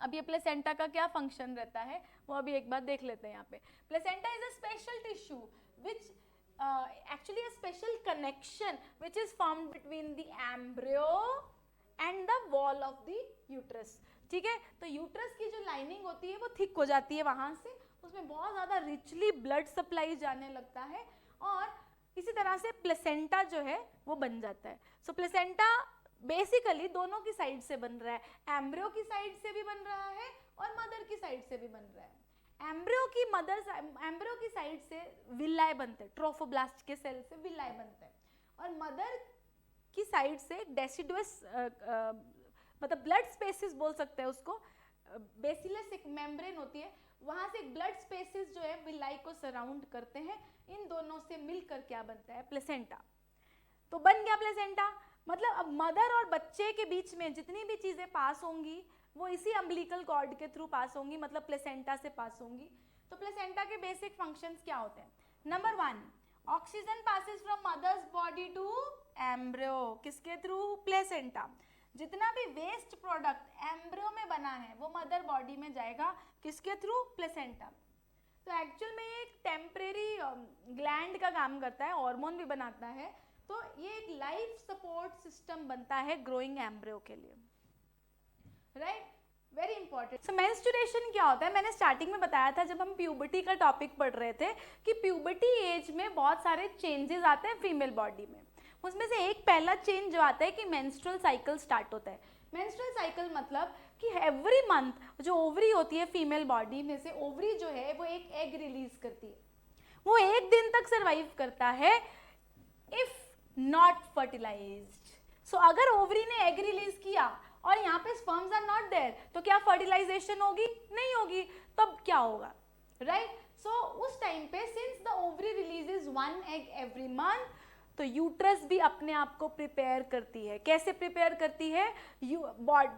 अब ये प्लेसेंटा का क्या फंक्शन रहता है वो अभी एक बार देख लेते हैं। यहाँ पे placenta is a special tissue which actually a special connection which is formed between the embryo and the wall of the uterus, ठीक है। तो यूट्रस की जो लाइनिंग होती है वो थिक हो जाती है, वहां से उसमें बहुत ज़्यादा रिचली ब्लड सप्लाई जाने लगता है और इसी तरह से प्लेसेंटा जो है वो बन जाता है। सो प्लेसेंटा बेसिकली दोनों की साइड से बन रहा है, एम्ब्रियो की साइड से भी बन रहा है और मदर की साइड से भी बन रहा है। एम्ब्रियो की साइड से विलाई बनते हैं, ट्रोफोब्लास्ट के सेल से विलाई बनते हैं, और मदर की साइड से डेसिडुअस मतलब ब्लड स्पेसिस बोल सकते हैं उसको, बेसिलस एक मेम्ब्रेन होती है, वहां से एक ब्लड स्पेसिस जो है विलाई को सराउंड करते हैं। इन दोनों से मिलकर क्या बनता है? प्लेसेंटा। तो बन गया प्लेसेंटा। मतलब अब मदर और बच्चे के बीच में जितनी भी चीजें पास होंगी वो इसी अम्बिलिकल कॉर्ड के थ्रू पास होंगी, मतलब प्लेसेंटा से पास होंगी। तो प्लेसेंटा के बेसिक फंक्शंस क्या होते हैं? Number 1, oxygen passes from mother's body to embryo, किसके थ्रू? प्लेसेंटा। जितना भी वेस्ट प्रोडक्ट एम्ब्रियो में बना है वो मदर बॉडी में जाएगा, किसके थ्रू? प्लेसेंटा। तो एक्चुअल में ये एक टेम्परेरी ग्लैंड का काम करता है, हार्मोन भी बनाता है, तो ये एक लाइफ सपोर्ट सिस्टम बनता है ग्रोइंग एम्ब्रियो के लिए, right? Very important. So menstruation क्या होता है? मैंने स्टार्टिंग में बताया था जब हम प्यूबर्टी का टॉपिक पढ़ रहे थे कि प्यूबर्टी एज में बहुत सारे चेंजेस आते हैं फीमेल बॉडी में। उसमें से एक पहला चेंज जो आता है कि मेंस्ट्रुअल साइकिल स्टार्ट होता है। मेंस्ट्रुअल साइकिल मतलब कि एवरी मंथ जो ओवरी होती है फीमेल बॉडी में से, ओवरी जो है वो एक एग रिलीज करती है, वो 1 दिन तक सर्वाइव करता है इफ नॉट फर्टिलाइज्ड। सो अगर ओवरी ने एग रिलीज किया और यहाँ पे स्पर्म्स आर नॉट देयर, तो क्या फर्टिलाइजेशन होगी? नहीं होगी। तब क्या होगा? राइट? सो उस टाइम पे since the ovary releases 1 egg every month, तो यूट्रस भी अपने आप को प्रिपेयर करती है। कैसे प्रिपेयर करती है?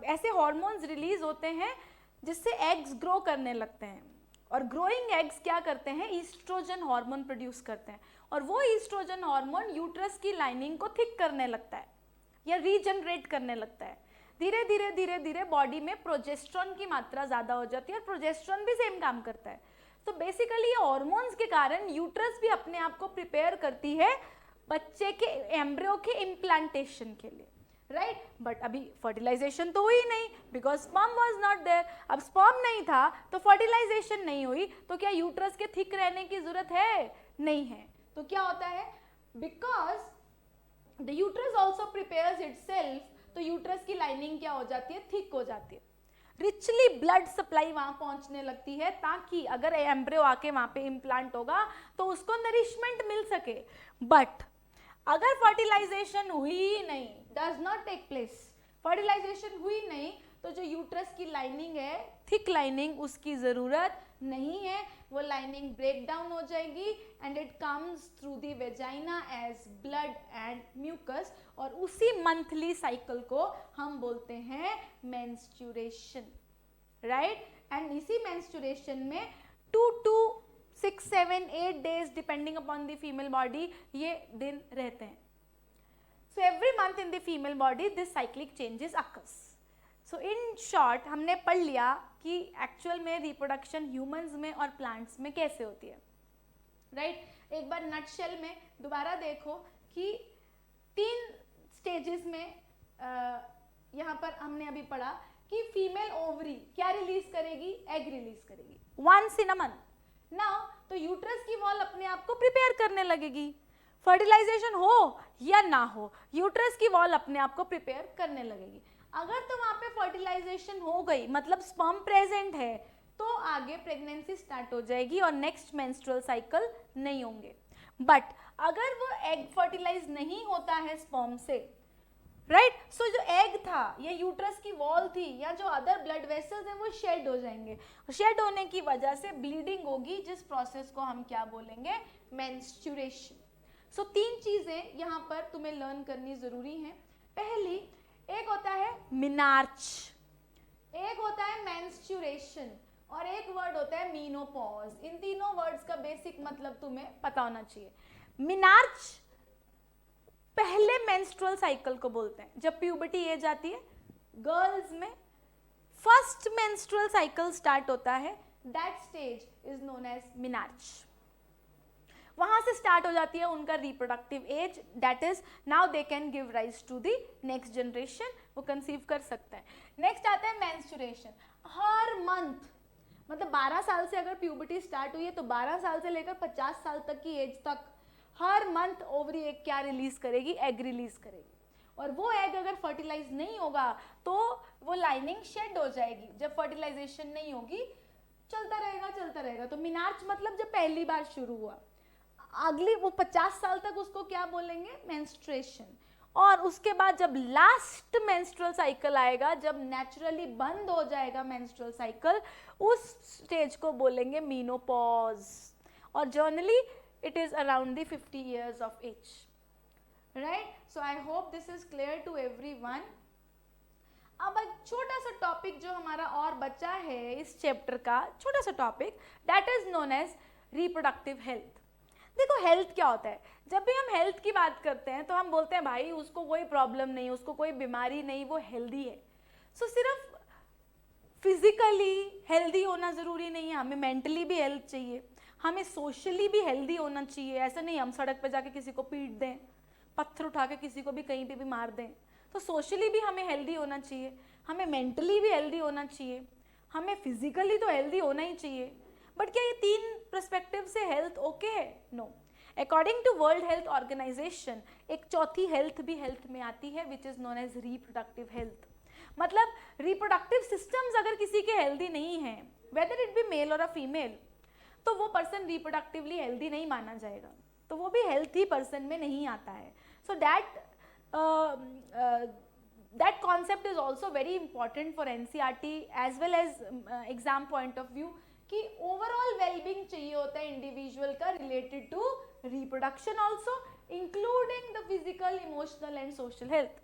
ऐसे हॉर्मोन्स रिलीज होते हैं जिससे एग्स ग्रो करने लगते हैं, और ग्रोइंग एग्स क्या करते हैं? ईस्ट्रोजन हार्मोन प्रोड्यूस करते हैं, और वो ईस्ट्रोजन हार्मोन यूट्रस की लाइनिंग को थिक करने लगता है या रीजनरेट करने लगता है। धीरे धीरे धीरे धीरे बॉडी में प्रोजेस्ट्रॉन की मात्रा ज़्यादा हो जाती है, और प्रोजेस्ट्रॉन भी सेम काम करता है। तो बेसिकली ये हार्मोन्स के कारण यूट्रस भी अपने आप को प्रिपेयर करती है बच्चे के एम्ब्रियो के इम्प्लांटेशन के लिए, राइट? बट अभी फर्टिलाइजेशन तो हुई नहीं, because sperm was not there. अब स्पर्म नहीं था तो फर्टिलाइजेशन नहीं हुई, तो क्या यूट्रस के थिक रहने की जरूरत है? नहीं है। तो क्या होता है? Because the uterus also prepares itself, तो यूट्रस की लाइनिंग क्या हो जाती है? थिक हो जाती है, रिचली ब्लड सप्लाई वहां पहुंचने लगती है, ताकि अगर एम्ब्रियो आके वहां पे इम्प्लांट होगा तो उसको नरिशमेंट मिल सके। बट अगर फर्टिलाइजेशन हुई नहीं, does not take place, fertilization हुई नहीं, तो जो यूट्रस की लाइनिंग है, थिक लाइनिंग, उसकी जरूरत नहीं है, वो लाइनिंग ब्रेक डाउन हो जाएगी and it comes through the vagina as blood and mucus, और उसी मंथली साइकिल को हम बोलते हैं मेंस्ट्रुएशन, राइट। एंड इसी मेंस्ट्रुएशन में 2 to 6, 7, 8 days depending upon the female body ये दिन रहते हैं। So every month in the female body this cyclic changes occurs. So in short हमने पढ़ लिया कि एक्चुअल में रिप्रोडक्शन ह्यूमंस में और प्लांट्स में कैसे होती है, राइट। एक बार नटशेल में दोबारा देखो कि 3 स्टेजेस में यहाँ पर हमने अभी पढ़ा कि फीमेल ओवरी क्या रिलीज करेगी, एग रिलीज करेगी once in a month. Now तो यूट्रस की वॉल अपने आप को प्रिपेयर करने लगेगी, फर्टिलाइजेशन हो या ना हो यूट्रस की वॉल अपने आप को प्रिपेयर करने लगेगी। अगर तो वहां पे फर्टिलाइजेशन हो गई, मतलब स्पर्म प्रेजेंट है, तो आगे प्रेगनेंसी स्टार्ट हो जाएगी और नेक्स्ट मेंस्ट्रुअल साइकिल नहीं होंगे। बट अगर वो एग फर्टिलाइज नहीं होता है स्पर्म से, राइट, सो जो एग था या यूट्रस की वॉल थी या जो अदर ब्लड वेसल्स हैं वो शेड हो जाएंगे, शेड होने की वजह से ब्लीडिंग होगी, जिस प्रोसेस को हम क्या बोलेंगे, मेंस्ट्रुएशन। सो 3 चीजें यहाँ पर तुम्हें लर्न करनी जरूरी है। पहली, एक होता है मिनार्च, एक होता है मेंस्ट्रुएशन और एक वर्ड होता है मीनोपॉज। इन तीनों वर्ड्स का बेसिक मतलब तुम्हें पता होना चाहिए। मिनार्च पहले मेंस्ट्रुअल साइकिल को बोलते हैं, जब प्यूबर्टी एज आती है गर्ल्स में फर्स्ट मेंस्ट्रुअल साइकिल स्टार्ट होता है, that stage is known as menarche. वहां से स्टार्ट हो जाती है उनका reproductive age, that is now they can give rise to the next generation, वो कंसीव कर सकते हैं। नेक्स्ट आता है मेंस्ट्रुएशन। हर मंथ, मतलब 12 साल से अगर प्यूबर्टी स्टार्ट हुई है तो 12 साल से लेकर 50 साल तक की एज तक हर मंथ ओवरी एग क्या रिलीज करेगी, एग रिलीज करेगी। और वो एग अगर फर्टिलाइज नहीं होगा तो वो लाइनिंग शेड हो जाएगी। जब फर्टिलाइजेशन नहीं होगी चलता रहेगा। तो मिनार्च मतलब जब पहली बार शुरू हुआ, अगली वो 50 साल तक उसको क्या बोलेंगे, मेंस्ट्रुएशन। और उसके बाद जब लास्ट मेंस्ट्रुअल साइकिल आएगा, जब नेचुरली बंद हो जाएगा मेंस्ट्रुअल साइकिल, उस स्टेज को बोलेंगे मीनोपॉज। और generally it is around the 50 years of age, right? So I hope this is clear to everyone. अब एक छोटा सा टॉपिक जो हमारा और बचा है इस चैप्टर का, छोटा सा topic, that is known as reproductive health. देखो हेल्थ क्या होता है, जब भी हम हेल्थ की बात करते हैं तो हम बोलते हैं भाई उसको कोई प्रॉब्लम नहीं, उसको कोई बीमारी नहीं, वो हेल्दी है। सो सिर्फ फिजिकली हेल्दी होना जरूरी नहीं है, हमें मेंटली भी हेल्थ चाहिए, हमें सोशली भी हेल्दी होना चाहिए। ऐसा नहीं हम सड़क पे जाके किसी को पीट दें, पत्थर उठा के किसी को भी कहीं पे भी मार दें। तो सोशली भी हमें हेल्दी होना चाहिए, हमें मेंटली भी हेल्दी होना चाहिए, हमें फिजिकली तो हेल्दी होना ही चाहिए। बट क्या ये 3 पर्सपेक्टिव से हेल्थ ओके है? No. According to world health organization एक चौथी हेल्थ भी हेल्थ में आती है, विच इज नोन एज रिप्रोडक्टिव हेल्थ। मतलब रिप्रोडक्टिव सिस्टम्स अगर किसी के हेल्दी नहीं है, वेदर इट बी मेल और अ फीमेल, तो वो पर्सन रिप्रोडक्टिवली हेल्दी नहीं माना जाएगा, तो वो भी हेल्थी पर्सन में नहीं आता है। So that concept is also very important for NCERT as well as exam point of view, कि ओवरऑल वेलबींग चाहिए होता है इंडिविजुअल का related to reproduction also, including the physical, emotional and social health.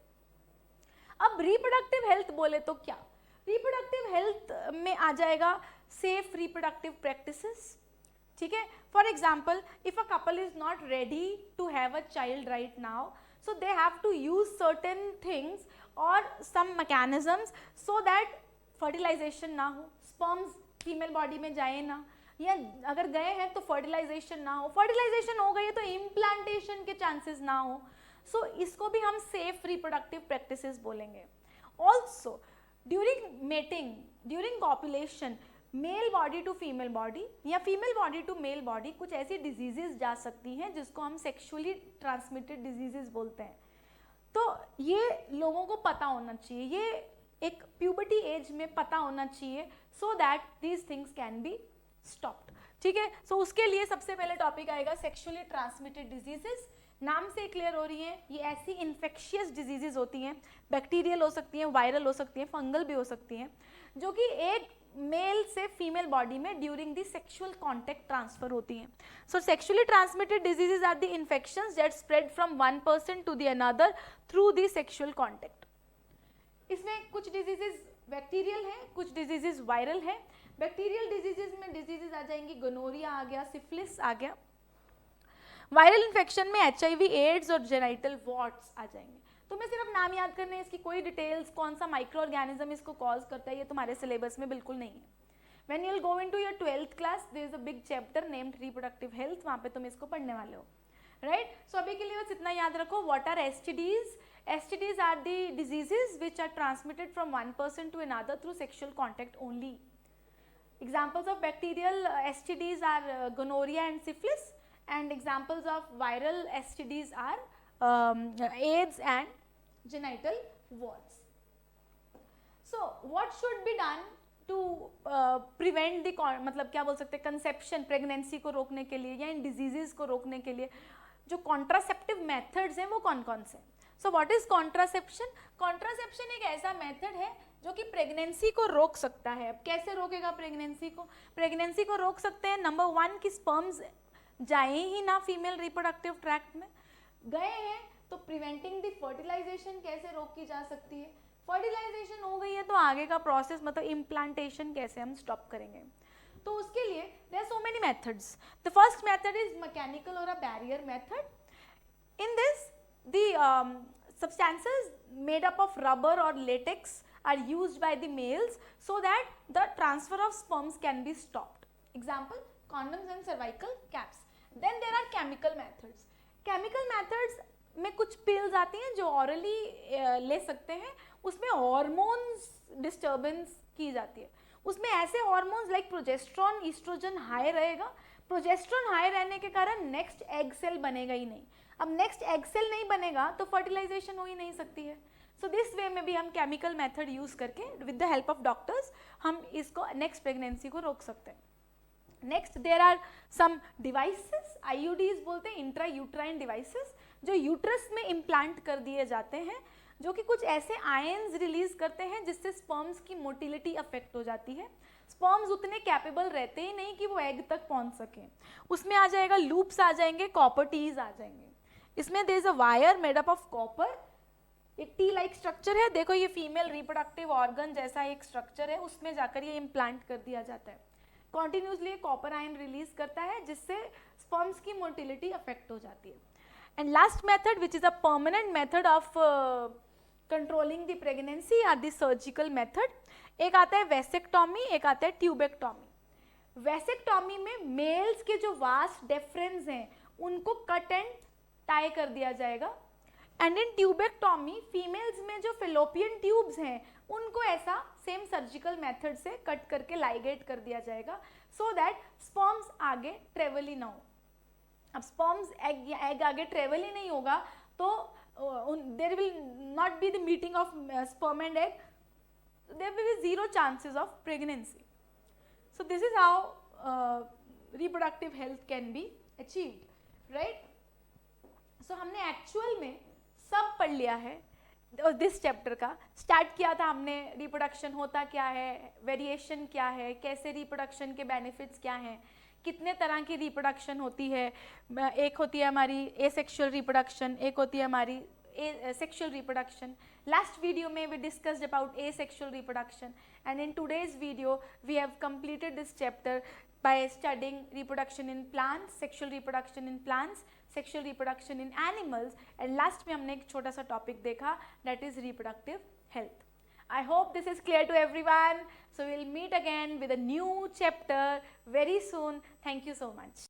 अब रिप्रोडक्टिव हेल्थ बोले तो क्या, reproductive health में आ जाएगा सेफ रिप्रोडक्टिव प्रैक्टिसेस, ठीक है। For example, if a couple is not ready to have a child right now, so they have to use certain things और some mechanisms so that fertilization ना हो, sperms female body में जाए ना, या अगर गए हैं तो फर्टिलाइजेशन ना हो, फर्टिलाइजेशन हो गई है तो इम्प्लांटेशन के चांसेस ना हो। सो इसको भी हम सेफ रिप्रोडक्टिव प्रैक्टिसेस बोलेंगे। Also during mating, during copulation, male body to female body या female body to male body कुछ ऐसी डिजीजेस जा सकती हैं जिसको हम सेक्सुअली ट्रांसमिटेड डिजीजेस बोलते हैं। तो ये लोगों को पता होना चाहिए, ये एक प्यूबर्टी एज में पता होना चाहिए, so that these things can be stopped, ठीक है। सो उसके लिए सबसे पहले टॉपिक आएगा सेक्सुअली ट्रांसमिटेड डिजीजेस, नाम से क्लियर हो रही हैं, ये ऐसी इन्फेक्शियस डिजीजेज होती हैं, बैक्टीरियल हो सकती हैं, वायरल हो सकती हैं, फंगल भी हो सकती हैं, जो कि एक मेल से फीमेल बॉडी में during the sexual contact transfer होती हैं. So sexually transmitted diseases are the infections that spread from one person to the another through the sexual contact. इसमें कुछ डिजीजेज बैक्टीरियल हैं, कुछ डिजीजेज वायरल हैं. Bacterial diseases में diseases आ जाएंगी, गोनोरिया आ गया, सिफिलिस आ गया. वायरल इन्फेक्शन में HIV, एड्स और जेनाइटल वॉर्ट्स आ जाएंगे. तो मैं सिर्फ नाम याद करने, इसकी कोई डिटेल्स, कौन सा माइक्रो ऑर्गेनिज्म इसको कॉज करता है, ये तुम्हारे सिलेबस में बिल्कुल नहीं है. When you'll go into your 12th class, there is a big chapter named reproductive health, वहाँ पे तुम इसको पढ़ने वाले हो, right? So अभी के लिए बस इतना याद रखो. What are STDs? STDs are the diseases which are transmitted from one person to another through sexual contact only. Examples of bacterial STDs are gonorrhea and syphilis, and examples of viral STDs are AIDS and genital warts. So what should be done to prevent the मतलब क्या बोल सकते हैं, conception, pregnancy को रोकने के लिए या इन डिजीजेस को रोकने के लिए जो कॉन्ट्रासेप्टिव मेथड्स हैं वो कौन कौन से. सो व्हाट इज कॉन्ट्रासेप्शन? कॉन्ट्रासेप्शन एक ऐसा मेथड है जो कि प्रेगनेंसी को रोक सकता है. अब कैसे रोकेगा प्रेगनेंसी को? प्रेगनेंसी को रोक सकते हैं नंबर 1 कि स्पर्म्स जाए ही ना फीमेल रिप्रोडक्टिव ट्रैक्ट में. गए हैं तो प्रिवेंटिंग द फर्टिलाइजेशन कैसे रोकी जा सकती है. फर्टिलाइजेशन हो गई है तो आगे का प्रोसेस मतलब इम्प्लांटेशन कैसे हम स्टॉप करेंगे. तो उसके लिए there are so many methods. The first method is mechanical or a barrier method. In this the substances made up of rubber or latex are used by the males so that the transfer of sperms can be stopped. Example, condoms and cervical caps. Then there are chemical methods. Chemical methods में कुछ pills आती हैं जो hourly ले सकते हैं. उसमें hormones disturbance की जाती है. उसमें ऐसे hormones like progesterone, estrogen high रहेगा. प्रोजेस्ट्रॉन हाई रहने के कारण नेक्स्ट एग सेल बनेगा ही नहीं. अब नेक्स्ट एग सेल नहीं बनेगा तो फर्टिलाइजेशन हो ही नहीं सकती है. सो दिस वे में भी हम केमिकल मेथड यूज करके with the help of doctors हम इसको नेक्स्ट प्रेगनेंसी को रोक सकते हैं. Next there are some devices, IUDs बोलते हैं, इंट्रा यूट्राइन डिवाइसेस, जो यूट्रस में इम्प्लांट कर दिए जाते हैं, जो कि कुछ ऐसे आयंस रिलीज करते हैं जिससे स्पर्म्स की मोटिलिटी अफेक्ट हो जाती है. स्पर्म्स उतने कैपेबल रहते ही नहीं कि वो एग तक पहुंच सकें. उसमें आ जाएगा लूप्स आ जाएंगे, कॉपर टीज आ जाएंगे. इसमें there is a wire made up of copper. एक टी लाइक स्ट्रक्चर है. देखो ये फीमेल रिप्रोडक्टिव ऑर्गन जैसा एक स्ट्रक्चर है, उसमें जाकर ये इम्प्लांट कर दिया जाता है. कॉन्टिन्यूसली कॉपर आयन रिलीज करता है जिससे स्पर्म्स की मोटिलिटी अफेक्ट हो जाती है. And last method which is a permanent method of controlling the pregnancy are the surgical method. एक आता है वेसेक्टॉमी, एक आता है ट्यूबेक्टॉमी. वेसेक्टॉमी में मेल्स के जो वास्ट डेफरेंस हैं उनको कट एंड टाई कर दिया जाएगा. एंड इन ट्यूबेक्टॉमी फीमेल्स में जो फेलोपियन ट्यूब्स हैं उनको ऐसा सेम सर्जिकल मेथड से कट करके लाइगेट कर दिया जाएगा सो दैट स्पर्म्स आगे ट्रेवल ही ना हो. अब स्पर्म्स एग आगे ट्रेवल ही नहीं होगा तो there will not be the meeting of sperm and egg. There will be zero chances of pregnancy. So this is how reproductive health can be achieved, right? So हमने actual में सब पढ़ लिया है दिस चैप्टर का. Start किया था हमने रिप्रोडक्शन होता क्या है, वेरिएशन क्या है, कैसे रिप्रोडक्शन के बेनिफिट्स क्या हैं, कितने तरह की रिप्रोडक्शन होती है. एक होती है हमारी एसेक्सुअल रिप्रोडक्शन, एक होती है हमारी sexual reproduction. Last video में we discussed about asexual reproduction, and in today's video we have completed this chapter by studying reproduction in plants, sexual reproduction in plants, sexual reproduction in animals, and last में हमने एक छोटा सा topic देखा, that is reproductive health. I hope this is clear to everyone. So we'll meet again with a new chapter very soon. Thank you so much.